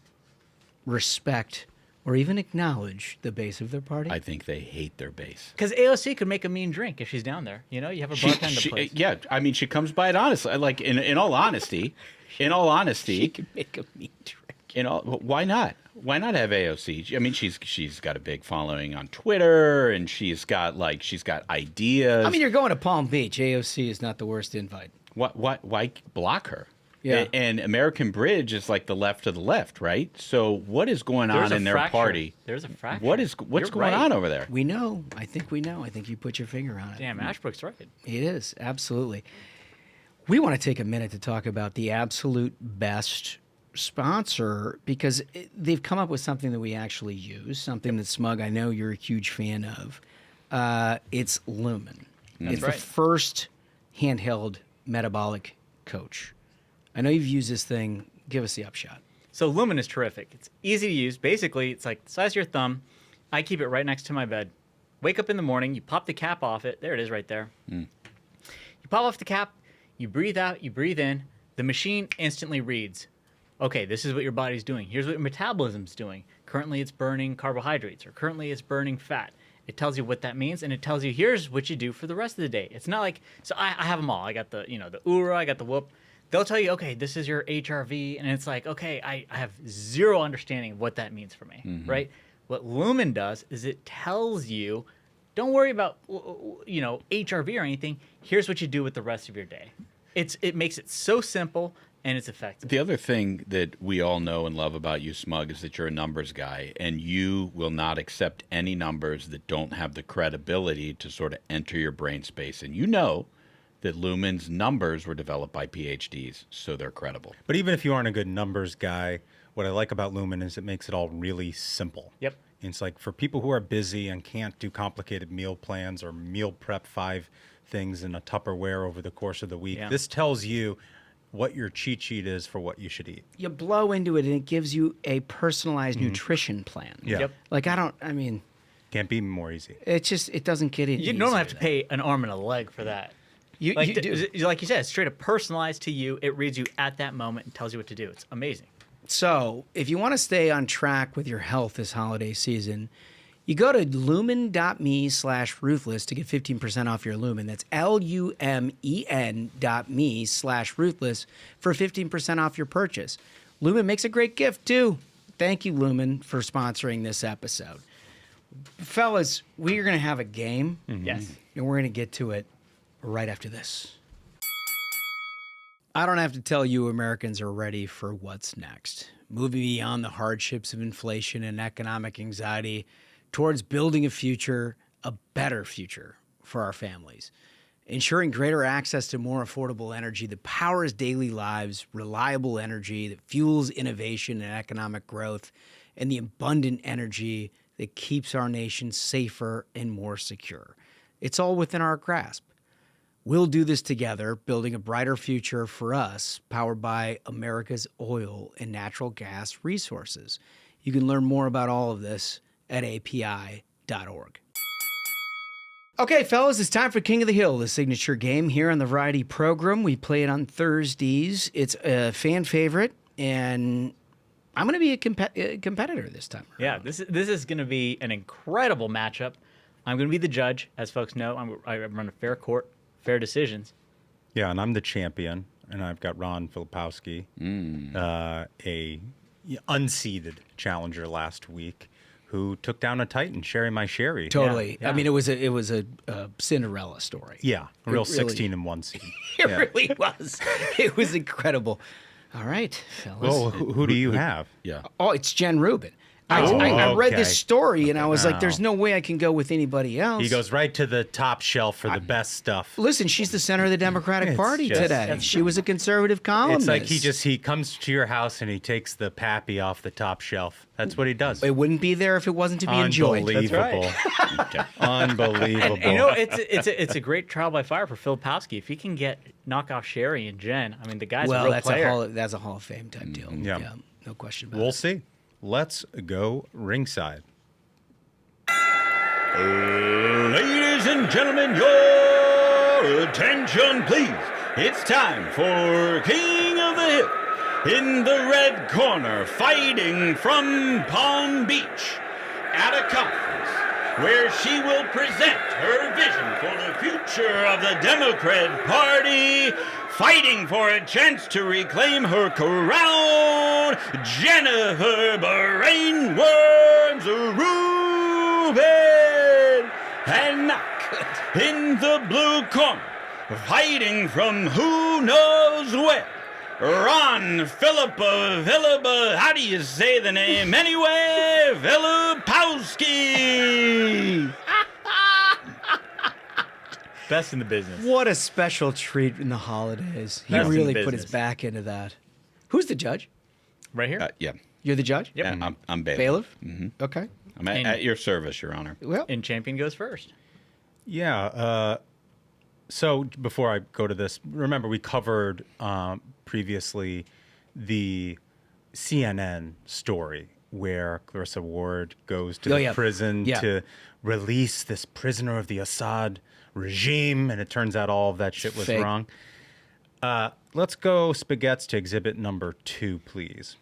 respect or even acknowledge the base of their party? I think they hate their base. Because AOC could make a mean drink if she's down there. You have a bartender place. Yeah, I mean, she comes by it honestly. Like in all honesty, She can make a mean drink. why not? Why not have AOC? I mean, she's got a big following on Twitter, and she's got ideas. I mean, you're going to Palm Beach. AOC is not the worst invite. why block her? Yeah. And American Bridge is like the left of the left, right? So what is going There's on a in their fracture. party? There's a fracture. What's You're going right. on over there? We know. I think we know. I think you put your finger on it. Damn, Ashbrook's right. It is, absolutely. We want to take a minute to talk about the absolute best sponsor because they've come up with something that we actually use, something that Smug, I know you're a huge fan of. It's Lumen. It's right. the first handheld metabolic coach. I know you've used this thing. Give us the upshot. So Lumen is terrific. It's easy to use. Basically, it's like the size of your thumb. I keep it right next to my bed. Wake up in the morning, you pop the cap off it. There it is right there. You pop off the cap, you breathe out, you breathe in. The machine instantly reads, okay, this is what your body's doing. Here's what your metabolism's doing. Currently, it's burning carbohydrates, or currently, it's burning fat. It tells you what that means, and it tells you, here's what you do for the rest of the day. It's not like, so I have them all. I got the, the Oura, I got the Whoop. They'll tell you, okay, this is your HRV, and it's like, okay, I have zero understanding of what that means for me, right? What Lumen does is it tells you, don't worry about, HRV or anything. Here's what you do with the rest of your day. It makes it so simple, and it's effective. The other thing that we all know and love about you, Smug, is that you're a numbers guy, and you will not accept any numbers that don't have the credibility to sort of enter your brain space. And you know that Lumen's numbers were developed by PhDs, so they're credible. But even if you aren't a good numbers guy, what I like about Lumen is it makes it all really simple. Yep. It's like for people who are busy and can't do complicated meal plans or meal prep 5 things in a Tupperware over the course of the week, Yeah. this tells you what your cheat sheet is for what you should eat. You blow into it, and it gives you a personalized nutrition plan. Yeah. Yep. Like, Can't be more easy. it doesn't get any You normally have easier to pay an arm and a leg for that. You do. Like you said, it's straight up personalized to you. It reads you at that moment and tells you what to do. It's amazing. So, if you want to stay on track with your health this holiday season, you go to lumen.me/ruthless to get 15% off your Lumen. That's lumen.me/ruthless for 15% off your purchase. Lumen makes a great gift, too. Thank you, Lumen, for sponsoring this episode. Fellas, we are going to have a game, Yes. and we're going to get to it right after this. I don't have to tell you Americans are ready for what's next. Moving beyond the hardships of inflation and economic anxiety towards building a future, a better future for our families. Ensuring greater access to more affordable energy that powers daily lives, reliable energy that fuels innovation and economic growth, and the abundant energy that keeps our nation safer and more secure. It's all within our grasp. We'll do this together, building a brighter future for us, powered by America's oil and natural gas resources. You can learn more about all of this at api.org. Okay, fellas, it's time for King of the Hill, the signature game here on the Variety program. We play it on Thursdays. It's a fan favorite, and I'm going to be a competitor this time. Yeah, this is going to be an incredible matchup. I'm going to be the judge. As folks know, I run a fair court, fair decisions. Yeah, and I'm the champion, and I've got Ron Filipowski, a unseeded challenger last week, who took down a Titan, Sherry My Sherry. Totally. Yeah. I mean, it was a Cinderella story. Yeah, a real It really- 16-1 seed. It Yeah. really was. It was incredible. All right, fellas. Well, who do you have? Yeah. Oh, it's Jen Rubin. I Oh, read okay. this story and I was like, Wow. there's no way I can go with anybody else. He goes right to the top shelf for the best stuff. Listen, she's the center of the Democratic It's Party just- today. She was a conservative columnist. It's like he comes to your house and he takes the pappy off the top shelf. That's what he does. It wouldn't be there if it wasn't to be enjoyed. Unbelievable. Unbelievable. And, you know, it's a great trial by fire for Filipowski. If he can knock off Sherry and Jen, I mean, the guy's a Well, real that's player. that's a Hall of Fame type deal. Yeah. No question about We'll it. see. Let's go ringside. Ladies and gentlemen, your attention, please. It's time for King of the Hill. In the red corner, fighting from Palm Beach at a conference where she will present her vision for the future of the Democrat Party, fighting for a chance to reclaim her crown, Jennifer Brain Worms Rubin. And now, in the blue corner, fighting from who knows where, Ron Philippa, how do you say the name anyway? Filipowski. Best in the business. What a special treat in the holidays. He Best in really put his business. back into that. Who's the judge? Right here? Yeah. You're the judge? Yep. And I'm bailiff. Bailiff? Mm-hmm. Okay. I'm at your service, Your Honor. Well, And champion goes first. Yeah. So before I go to this, remember we covered previously the CNN story where Clarissa Ward goes to the prison to release this prisoner of the Assad regime, and it turns out all of that shit was Fake. wrong. Let's go spaghettis to exhibit number 2, please.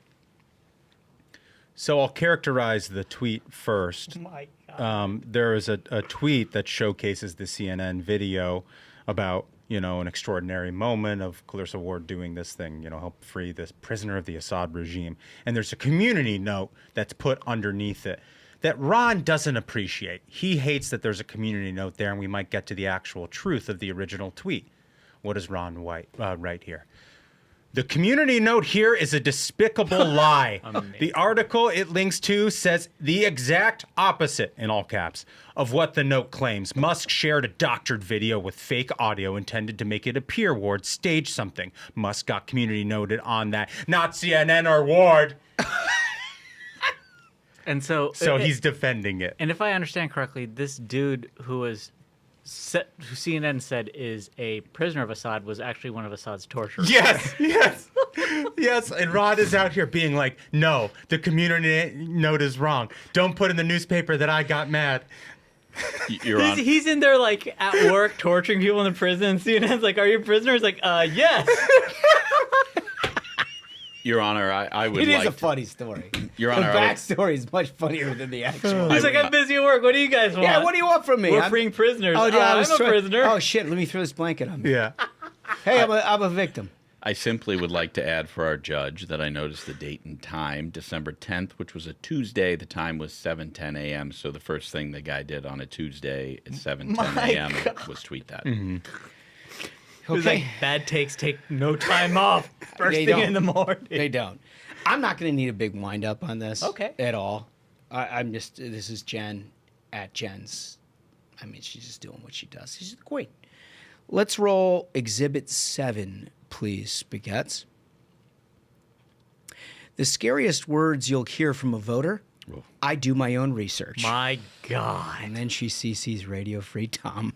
So I'll characterize the tweet first. Oh my God. There is a tweet that showcases the CNN video about, an extraordinary moment of Clarissa Ward doing this thing, help free this prisoner of the Assad regime. And there's a community note that's put underneath it that Ron doesn't appreciate. He hates that there's a community note there, and we might get to the actual truth of the original tweet. What does Ron write here? The community note here is a despicable lie. The article it links to says the exact opposite, in all caps, of what the note claims. Musk shared a doctored video with fake audio intended to make it appear Ward staged something. Musk got community noted on that. Not CNN or Ward. And so He's defending it. And if I understand correctly, this dude who CNN said is a prisoner of Assad was actually one of Assad's torturers. Yes. Yes, and Rod is out here being like, no, the community note is wrong. Don't put in the newspaper that I got mad. Your Honor. He's in there like at work torturing people in the prison. CNN's like, "Are you prisoners?" Like, yes. Your Honor, I would it like is a funny story. Your The Honor, I would- backstory is much funnier than the actual. He's like, "I'm busy at work. What do you guys want?" Yeah, what do you want from me? We're freeing prisoners. Oh, yeah, I'm a prisoner. Oh shit! Let me throw this blanket on me. Yeah. Hey, I'm a victim. I simply would like to add for our judge that I noticed the date and time, December 10th, which was a Tuesday. The time was 7:10 a.m. So the first thing the guy did on a Tuesday at 7:10 a.m. was tweet that. It was like bad takes take no time off. First They thing don't. in the morning. They don't. I'm not going to need a big wind up on this. Okay. At all. I'm just. This is Jen at Jen's. I mean, she's just doing what she does. She's the queen. Let's roll Exhibit 7, please, Spaghetts. The scariest words you'll hear from a voter. I do my own research. My God. And then she CC's Radio Free Tom.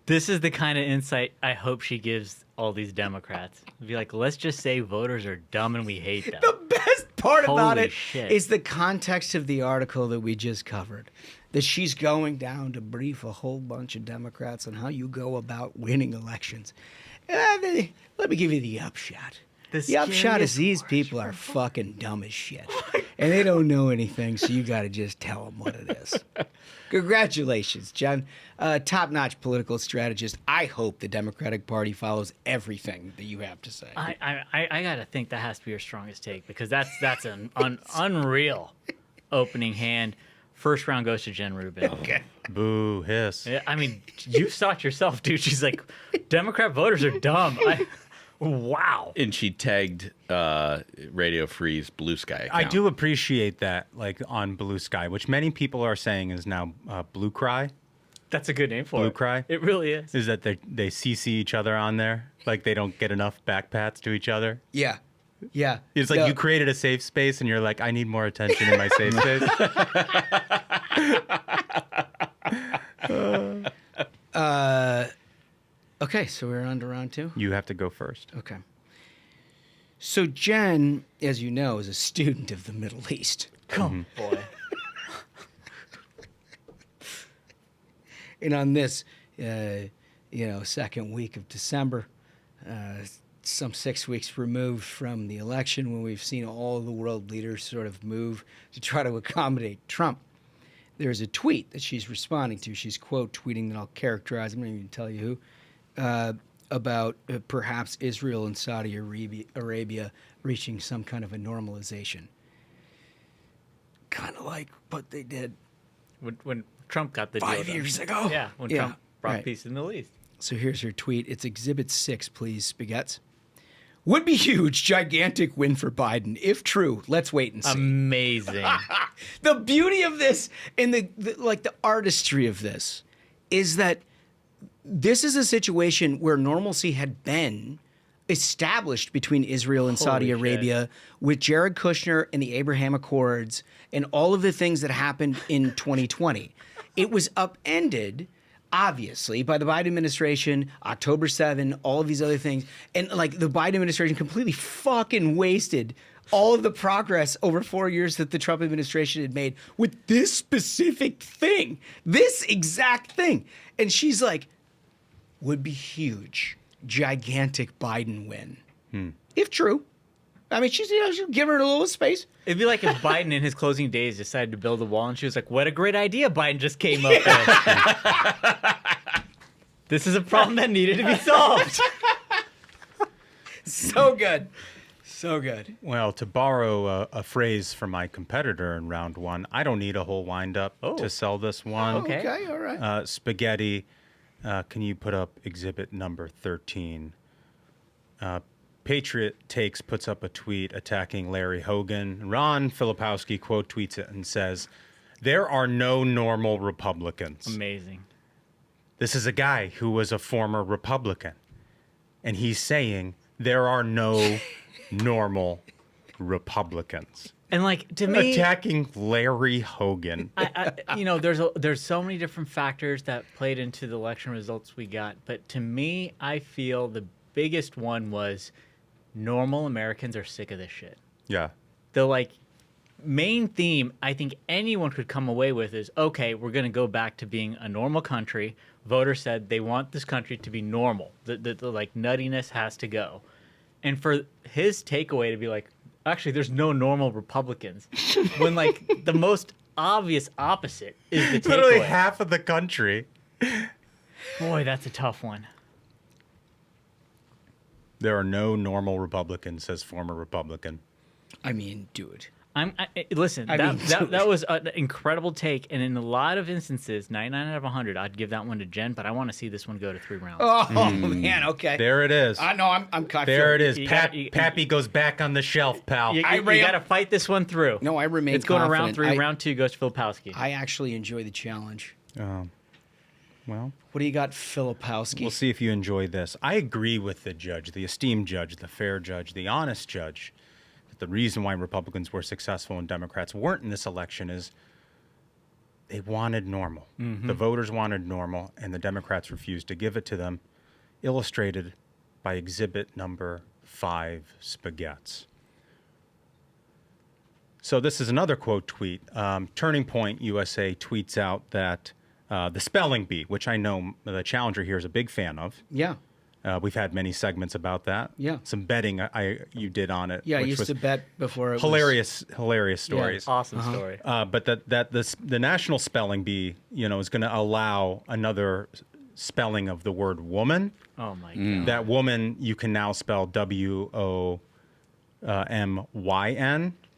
This is the kind of insight I hope she gives all these Democrats. Be like, let's just say voters are dumb and we hate them. The best part about Holy it shit. is the context of the article that we just covered. That she's going down to brief a whole bunch of Democrats on how you go about winning elections. Let me give you the upshot. The upshot is these people are fucking dumb as shit. And they don't know anything, so you got to just tell them what it is. Congratulations, Jen. Top-notch political strategist. I hope the Democratic Party follows everything that you have to say. I gotta think that has to be your strongest take because that's an unreal opening hand. First round goes to Jen Rubin. Okay. Boo, hiss. Yeah, I mean, you saw it yourself, dude. She's like, Democrat voters are dumb. Wow. And she tagged Radio Free's Blue Sky account. I do appreciate that, like on Blue Sky, which many people are saying is now Blue Cry. That's a good name for Blue it. Cry? It really is. Is that they CC each other on there? Like they don't get enough backpats to each other? Yeah. Yeah. It's like you created a safe space and you're like, I need more attention in my safe space. Okay, so we're on to round 2? You have to go first. Okay. So Jen, as you know, is a student of the Middle East. Come, boy. And on this, second week of December, some 6 weeks removed from the election when we've seen all the world leaders sort of move to try to accommodate Trump, there's a tweet that she's responding to. She's quote tweeting that I'll characterize, I'm not even tell you who, about perhaps Israel and Saudi Arabia reaching some kind of a normalization. Kind of like what they did When Trump got the deal 5 done. years ago. Yeah, when Yeah, Trump brought right. peace in the Middle East. So here's her tweet. It's Exhibit 6, please, Spaghetts. Would be huge, gigantic win for Biden. If true, let's wait and see. Amazing. The beauty of this and the artistry of this is that this is a situation where normalcy had been established between Israel and Saudi Holy shit. Arabia with Jared Kushner and the Abraham Accords and all of the things that happened in 2020. It was upended, obviously, by the Biden administration, October 7, all of these other things. And like the Biden administration completely fucking wasted all of the progress over 4 years that the Trump administration had made with this specific thing, this exact thing. And she's like, would be huge, gigantic Biden win. If true. I mean, she's giving her a little space. It'd be like if Biden in his closing days decided to build a wall and she was like, what a great idea Biden just came up with. This is a problem that needed to be solved. So good. So good. Well, to borrow a phrase from my competitor in round 1, I don't need a whole wind-up to sell this one. Okay. Okay, all right. Spaghetti, can you put up exhibit number 13? Patriot Takes puts up a tweet attacking Larry Hogan. Ron Filipowski quote tweets it and says, "There are no normal Republicans." Amazing. This is a guy who was a former Republican. And he's saying there are no normal Republicans. And like to me, Attacking Larry Hogan. there's so many different factors that played into the election results we got, but to me, I feel the biggest one was normal Americans are sick of this shit. Yeah. The main theme I think anyone could come away with is, okay, we're going to go back to being a normal country. Voters said they want this country to be normal. The nuttiness has to go. And for his takeaway to be like, actually, there's no normal Republicans, when the most obvious opposite is the takeaway. Literally half of the country. Boy, that's a tough one. There are no normal Republicans, says former Republican. I mean, dude. Listen, that was an incredible take, and in a lot of instances, 99 out of 100, I'd give that one to Jen, but I want to see this one go to 3 rounds. Oh man, okay. There it is. I know. I'm There it is. You Pappy goes back on the shelf, pal. You got to fight this one through. No, I remain. It's going to round confident. 3. Round 2 goes to Filipowski. I actually enjoy the challenge. Well, What do you got, Filipowski? we'll see if you enjoy this. I agree with the judge, the esteemed judge, the fair judge, the honest judge, that the reason why Republicans were successful and Democrats weren't in this election is they wanted normal. The voters wanted normal, and the Democrats refused to give it to them, illustrated by exhibit number 5, Spaghettis. So this is another quote tweet. Turning Point USA tweets out that the spelling bee, which I know the challenger here is a big fan of. Yeah. We've had many segments about that. Yeah. Some betting you did on it. Yeah, I which used was to bet before it hilarious stories. Awesome story. But the National Spelling Bee, is going to allow another spelling of the word woman. Oh, my God. That woman you can now spell WOMYN.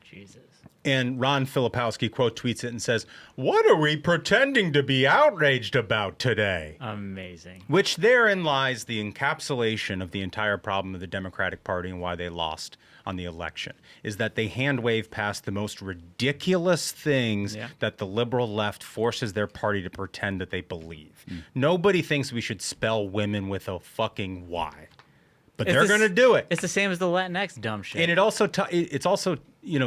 Jesus. And Ron Filipowski quote tweets it and says, "What are we pretending to be outraged about today?" Amazing. Which therein lies the encapsulation of the entire problem of the Democratic Party and why they lost on the election, is that they hand wave past the most ridiculous things that the liberal left forces their party to pretend that they believe. Nobody thinks we should spell women with a fucking Y. But they're going to do it. It's the same as the Latinx dumb shit. And it also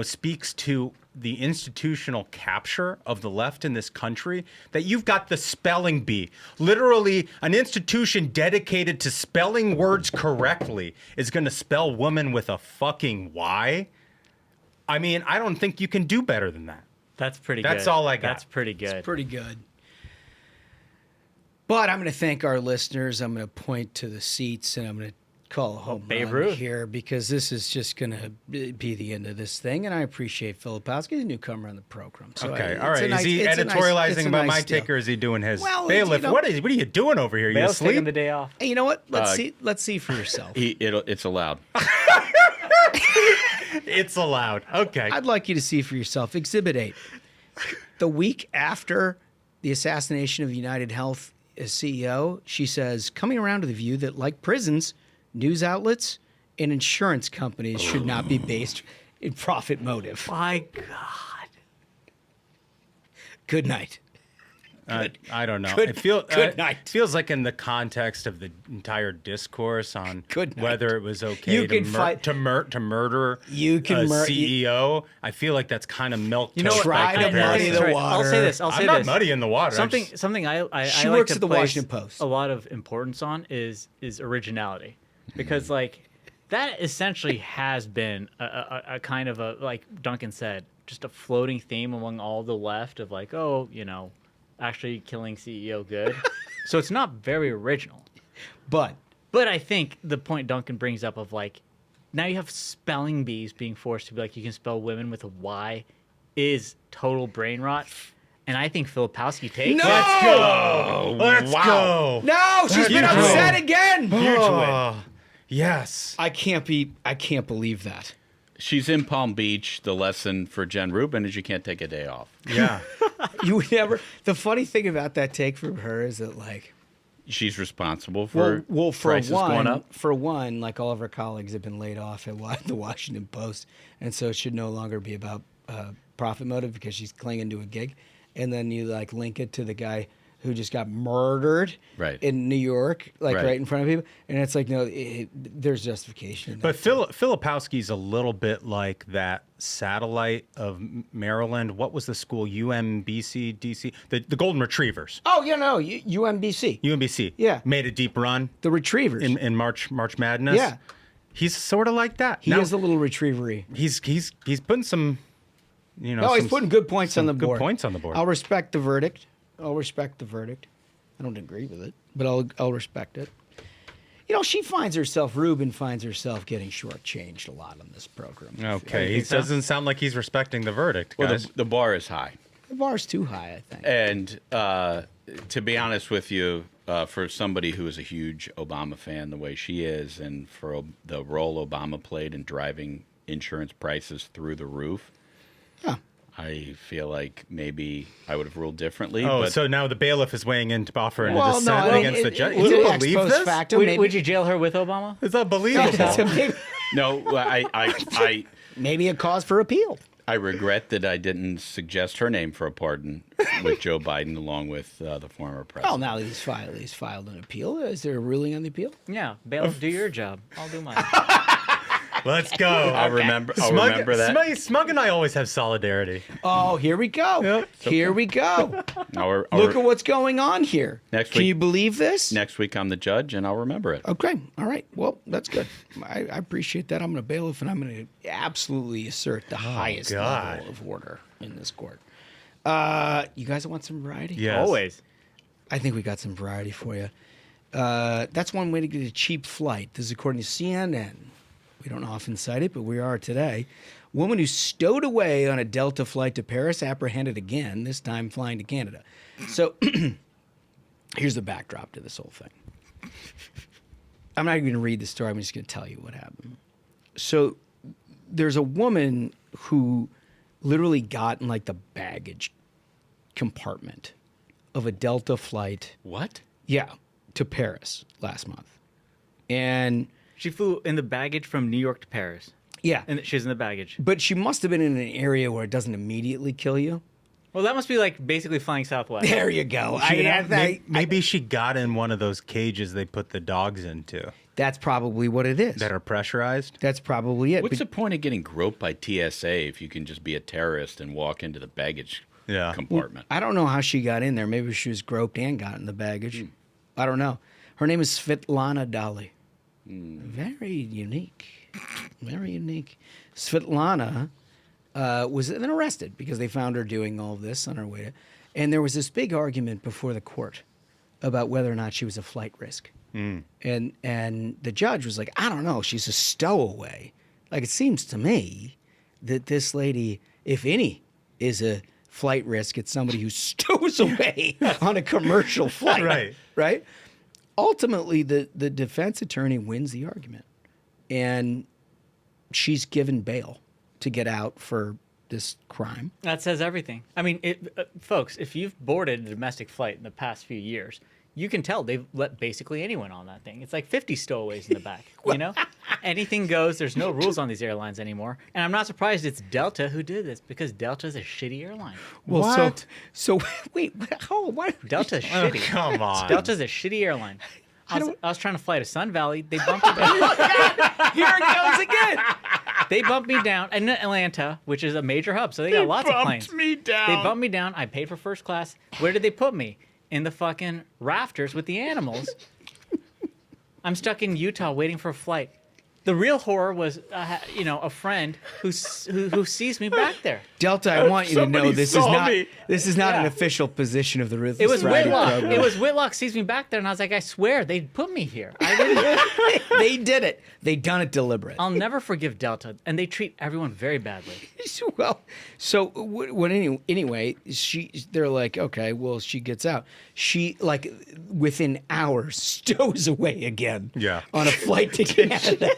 speaks to the institutional capture of the left in this country, that you've got the spelling bee. Literally, an institution dedicated to spelling words correctly is going to spell woman with a fucking Y. I mean, I don't think you can do better than that. That's pretty good. That's all I got. That's pretty good. It's pretty good. But I'm going to thank our listeners. I'm going to point to the seats, and I'm going to call a home Babe run Ruth. here, because this is just going to be the end of this thing. And I appreciate Filipowski, the newcomer on the program. So Okay, all right. Is he editorializing about my take, or is he doing his bailiff? What are you doing over here? You Bale's asleep? taking the day off. Hey, you know what? Let's see for yourself. It's allowed. It's allowed. Okay. I'd like you to see for yourself. Exhibit 8. The week after the assassination of United Health as CEO, she says, coming around to the view that, like prisons, news outlets and insurance companies should not be based in profit motive. My God. Good night. I don't know. Good night. It feels like in the context of the entire discourse on Good night. whether it was okay You can fight- to murder You can a mur- CEO, I feel like that's kind of milk. You know what? Try to muddy the water. I'll say this. I'm not muddying the water. Something I She like works to at the place Washington Post. a lot of importance on is originality, because like that essentially has been a kind of a, like Duncan said, just a floating theme among all the left of like, oh, actually killing CEO good. So it's not very original. But But I think the point Duncan brings up of like, now you have spelling bees being forced to be like, you can spell women with a Y, is total brain rot. And I think Filipowski takes No! Let's go. Let's go. no, she's been Huge upset win. again. Yes. I can't believe that. She's in Palm Beach. The lesson for Jen Rubin is you can't take a day off. Yeah. You would never. The funny thing about that take from her is that, like, She's responsible for for prices going up. one, like all of her colleagues have been laid off at the Washington Post, and so it should no longer be about profit motive because she's clinging to a gig. And then you like link it to the guy who just got murdered in New York, like right in front of people, and it's like no, there's justification. But Filipowski's a little bit like that satellite of Maryland. What was the school? UMBC, DC, the Golden Retrievers. Oh, UMBC. UMBC. Yeah. Made a deep run. The Retrievers in March Madness. Yeah. He's sort of like that. He is a little retrievery. He's putting some, No, he's putting good points on the board. Good points on the board. I'll respect the verdict. I don't agree with it, but I'll respect it. Rubin finds herself getting shortchanged a lot on this program. Okay, he doesn't sound like he's respecting the verdict, Well, guys. the bar is high. The bar's too high, I think. And to be honest with you, for somebody who is a huge Obama fan the way she is, and for the role Obama played in driving insurance prices through the roof, Yeah. I feel like maybe I would have ruled differently. Oh, but so now the bailiff is weighing in to offer an Well, dissent no, I mean, against the judge. it's Can you an believe ex post this? facto, Would, maybe, would you jail her with Obama? It's unbelievable. no, maybe a cause for appeal. I regret that I didn't suggest her name for a pardon with Joe Biden along with the former president. Well, now he's filed an appeal. Is there a ruling on the appeal? Yeah, bailiff, do your job. I'll do mine. Let's go. I'll remember that. Smug and I always have solidarity. Oh, here we go. Yep. Here we go. I'll Look at what's going on here. Next Can week- you believe this? Next week I'm the judge, and I'll remember it. Okay. All right. Well, that's good. I appreciate that. I'm going to bailiff, and I'm going to absolutely assert the highest God. level of order in this court. You guys want some variety? Yes. Always. I think we got some variety for you. That's one way to get a cheap flight. This is according to CNN. We don't often cite it, but we are today. Woman who stowed away on a Delta flight to Paris apprehended again, this time flying to Canada. So here's the backdrop to this whole thing. I'm not even going to read the story. I'm just going to tell you what happened. So there's a woman who literally got in like the baggage compartment of a Delta flight. What? Yeah, to Paris last month. And She flew in the baggage from New York to Paris. yeah, And she's in the baggage. but she must have been in an area where it doesn't immediately kill you. Well, that must be like basically flying Southwest. There you go. Maybe she got in one of those cages they put the dogs into That's probably what it is. that are pressurized. That's probably it. What's the But point of getting groped by TSA if you can just be a terrorist and walk into the baggage compartment? I don't know how she got in there. Maybe she was groped and got in the baggage. I don't know. Her name is Svetlana Dali. Very unique. Very unique. Svetlana was then arrested because they found her doing all of this on her way to. And there was this big argument before the court about whether or not she was a flight risk. And the judge was like, I don't know. She's a stowaway. Like, it seems to me that this lady, if any, is a flight risk. It's somebody who stows away on a commercial flight. Right. Right? Ultimately, the defense attorney wins the argument, and she's given bail to get out for this crime. That says everything. I mean, folks, if you've boarded a domestic flight in the past few years, you can tell they've let basically anyone on that thing. It's like 50 stowaways in the back, you know? Anything goes. There's no rules on these airlines anymore. And I'm not surprised it's Delta who did this, because Delta's a shitty airline. Well, What? so wait, how? Why? Delta's Oh, shitty. come on. Delta's a shitty airline. I was trying to fly to Sun Valley. They bumped me down. Here it goes again. They bumped me down. And Atlanta, which is a major hub, so they got lots of planes. me down. They bumped me down. I paid for first class. Where did they put me? In the fucking rafters with the animals. I'm stuck in Utah waiting for a flight. The real horror was, a friend who sees me back there. Delta, I want you to know this is not me. an Yeah. official position of the Ruthless It was Friday Whitlock. program. It was Whitlock sees me back there, and I was like, I swear they put me here. I didn't. They did it. They done it deliberate. I'll never forgive Delta, and they treat everyone very badly. Well, so anyway, they're like, okay, well, she gets out. She, like, within hours, stows away again. Yeah. On a flight to Canada.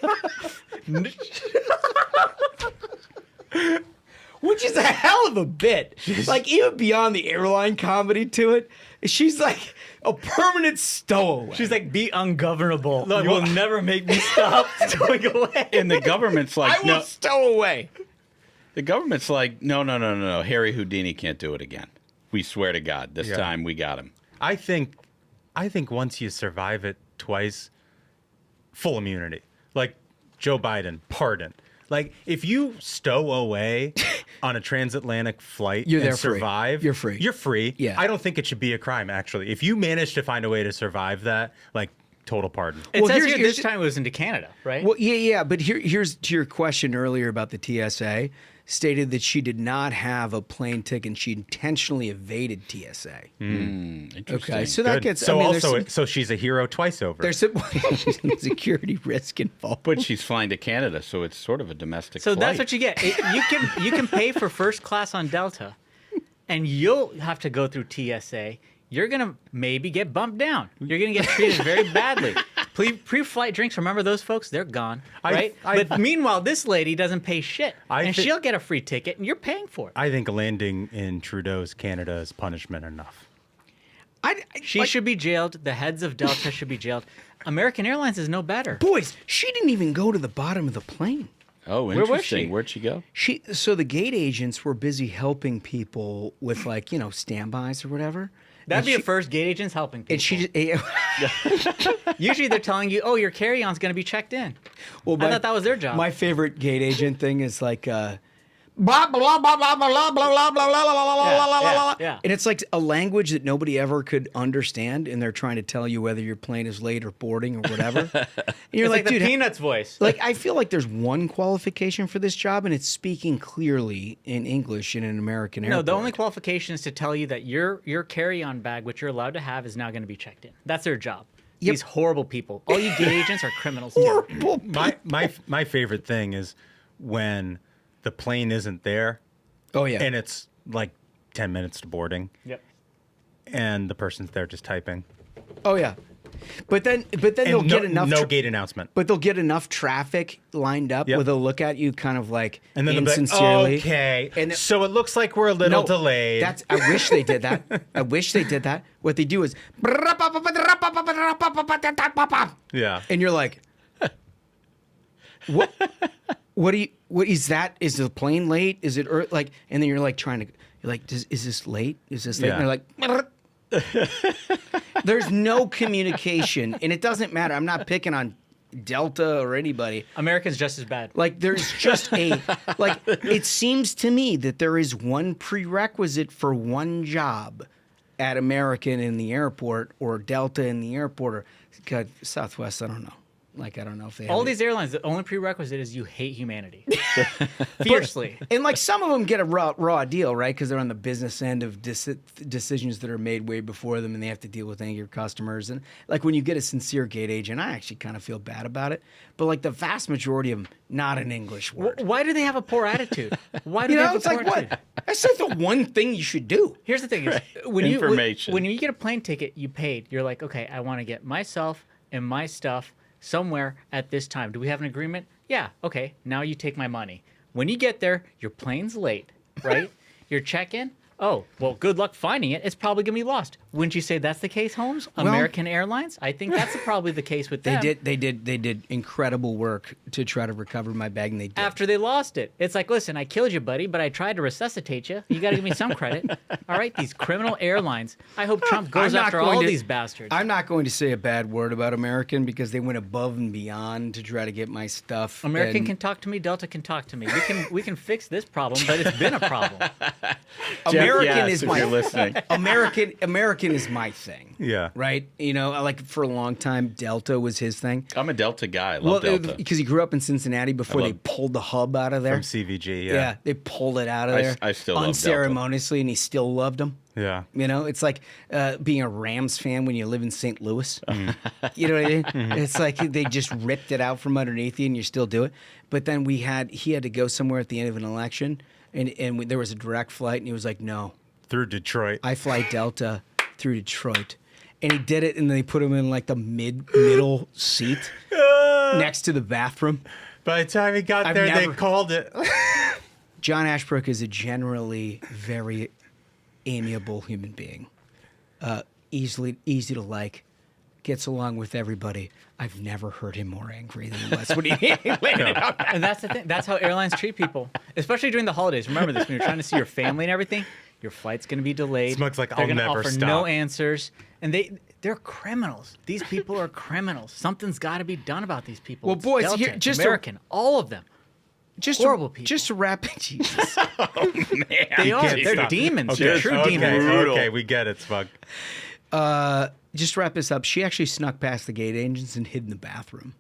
Which is a hell of a bit. Like, even beyond the airline comedy to it, she's like a permanent stowaway. She's like, be ungovernable. You will never make me stop stowing away. And the government's like, I will no. stow away. The government's like, no. Harry Houdini can't do it again. We swear to God, this Yeah. time we got him. I think once you survive it twice, full immunity. Like Joe Biden, pardon. Like, if you stow away on a transatlantic flight You're and there free. survive, You're free. You're free. Yeah. I don't think it should be a crime, actually. If you manage to find a way to survive that, like, total pardon. It Well, says here's- here this here's- time it was into Canada, right? Well, yeah, but here's to your question earlier about the TSA. Stated that she did not have a plane ticket and she intentionally evaded TSA. Interesting. Okay, so that Good. gets. So I mean, also, there's so she's a hero twice over. there's some security risk involved. But she's flying to Canada, so it's sort of a domestic So flight. that's what you get. You can pay for first class on Delta, and you'll have to go through TSA. You're gonna maybe get bumped down. You're gonna get treated very badly. Pre-flight drinks, remember those folks? They're gone, I- right? I- But meanwhile, this lady doesn't pay shit, and thi- she'll get a free ticket, and you're paying for it. I think landing in Trudeau's Canada is punishment enough. She should be jailed. The heads of Delta should be jailed. American Airlines is no better. Boys, she didn't even go to the bottom of the plane. Oh, Where was interesting. she? Where'd she go? So the gate agents were busy helping people with standbys or whatever. That'd And be she- a first gate agents helping people. And she just, Usually they're telling you, oh, your carry-on's going to be checked in. well, I thought that was their job. My favorite gate agent thing is like blah blah blah blah blah blah blah blah blah blah blah blah. yeah. And it's like a language that nobody ever could understand, and they're trying to tell you whether your plane is late or boarding or whatever. And you're It's like the dude, Peanuts voice. like I feel like there's one qualification for this job, and it's speaking clearly in English in an American No, airport. the only qualification is to tell you that your carry-on bag, which you're allowed to have, is now going to be checked in. That's their job. Yep. These horrible people. All you gate agents are criminals. Too. My favorite thing is when the plane isn't there Oh yeah. and it's like 10 minutes to boarding Yep. and the person's there just typing. Oh yeah. But then they'll And get enough. no gate announcement. But they'll get enough traffic lined up Yep. where they'll look at you kind of like And then they'll be like, insincerely. okay, And so it looks like we're a little delayed. I wish they did that. I wish they did that. What they do is, yeah. and you're like, what? What do you? What is that? Is the plane late? Is it like? And then you're like trying to, you're like, is this late? Is this late? Yeah. And they're like, there's no communication, and it doesn't matter. I'm not picking on Delta or anybody. Americans just as bad. Like there's just it seems to me that there is one prerequisite for one job at American in the airport or Delta in the airport or God, Southwest, I don't know. Like I don't know if they have All it. these airlines, the only prerequisite is you hate humanity. Fiercely. And like some of them get a raw deal, right? Because they're on the business end of decisions that are made way before them, and they have to deal with angry customers. And like when you get a sincere gate agent, I actually kind of feel bad about it. But like the vast majority of them, not an English word. Why do they have a poor attitude? Why do You they know, have a it's poor like attitude? what? That's like the one thing you should do. Here's the thing: is Information. when you get a plane ticket, you paid. You're like, okay, I want to get myself and my stuff somewhere at this time. Do we have an agreement? Yeah. Okay. Now you take my money. When you get there, your plane's late, right? Your check-in. Oh, well, good luck finding it. It's probably going to be lost. Wouldn't you say that's the case, Holmes? American Airlines? I think that's probably the case with them. They did incredible work to try to recover my bag, and they did. After they lost it. It's like, listen, I killed you, buddy, but I tried to resuscitate you. You got to give me some credit. All right, these criminal airlines. I hope Trump goes I'm not after going all to- these bastards. I'm not going to say a bad word about American because they went above and beyond to try to get my stuff. American and can talk to me. Delta can talk to me. We can fix this problem, but it's been a problem. American Yes, is if my you're listening. American is my thing. Yeah. Right. You know, like for a long time, Delta was his thing. I'm a Delta guy. I love Delta. Because he grew up in Cincinnati before they pulled the hub out of there. From CVG, yeah. Yeah, they pulled it out of I- there. I still love Delta. unceremoniously, and he still loved them. Yeah. You know, it's like being a Rams fan when you live in St. Louis. You know what I mean? It's like they just ripped it out from underneath you, and you still do it. But then he had to go somewhere at the end of an election, and there was a direct flight, and he was like, "No, Through Detroit. I fly Delta through Detroit." And he did it, and they put him in like the middle seat next to the bathroom. By the time he got I've there, they never- called it. John Ashbrook is a generally very amiable human being, easy to like, gets along with everybody. I've never heard him more angry than he was when he landed on that. And that's the thing. That's how airlines treat people, especially during the holidays. Remember this: when you're trying to see your family and everything, your flight's going to be delayed. Smug's like, They're "I'll gonna never offer stop." no answers, and they're criminals. These people are criminals. Something's got to be done about these people. Well, It's boys, Delta, here- it's just to- American, all of them. Horrible people. Just to wrap it, Jesus. They are. can't They're stop. demons. Okay, They're true okay, demons. Okay, we get it, Smug. Just to wrap this up, she actually snuck past the gate agents and hid in the bathroom.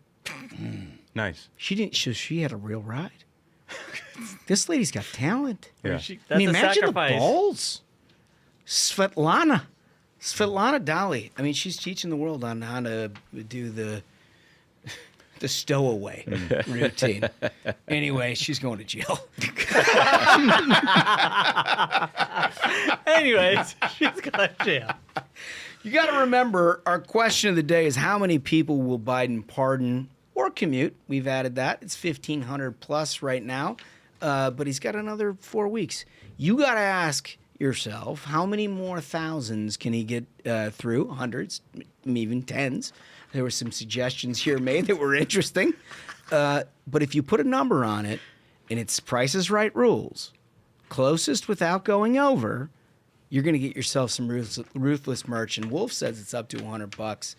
Nice. She didn't. She had a real ride. This lady's got talent. Yeah. That's I mean, a imagine sacrifice. the balls. Svetlana Dali. I mean, she's teaching the world on how to do the stowaway routine. Anyway, she's going to jail. Anyways, she's got jail. You got to remember, our question of the day is how many people will Biden pardon or commute? We've added that. It's 1,500 plus right now, but he's got another 4 weeks. You got to ask yourself, how many more thousands can he get through? Hundreds, even tens. There were some suggestions here made that were interesting. But if you put a number on it, and it's Price is Right rules, closest without going over, you're going to get yourself some Ruthless merch. And Wolf says it's up to $100.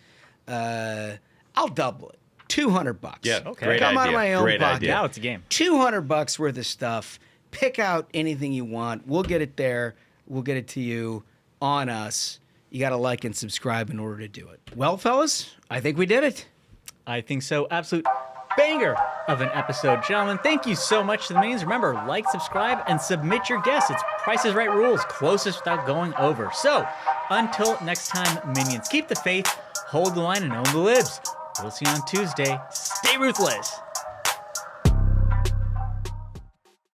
I'll double it. $200. Yeah, Okay. great Come out idea. of my own Great pocket. idea. Now it's a game. $200 worth of stuff. Pick out anything you want. We'll get it there. We'll get it to you on us. You got to like and subscribe in order to do it. Well, fellas, I think we did it. I think so. Absolute banger of an episode. Gentlemen, thank you so much to the Minions. Remember, like, subscribe, and submit your guests. It's Price is Right rules, closest without going over. So, until next time, Minions, keep the faith, hold the line, and own the libs. We'll see you on Tuesday. Stay ruthless.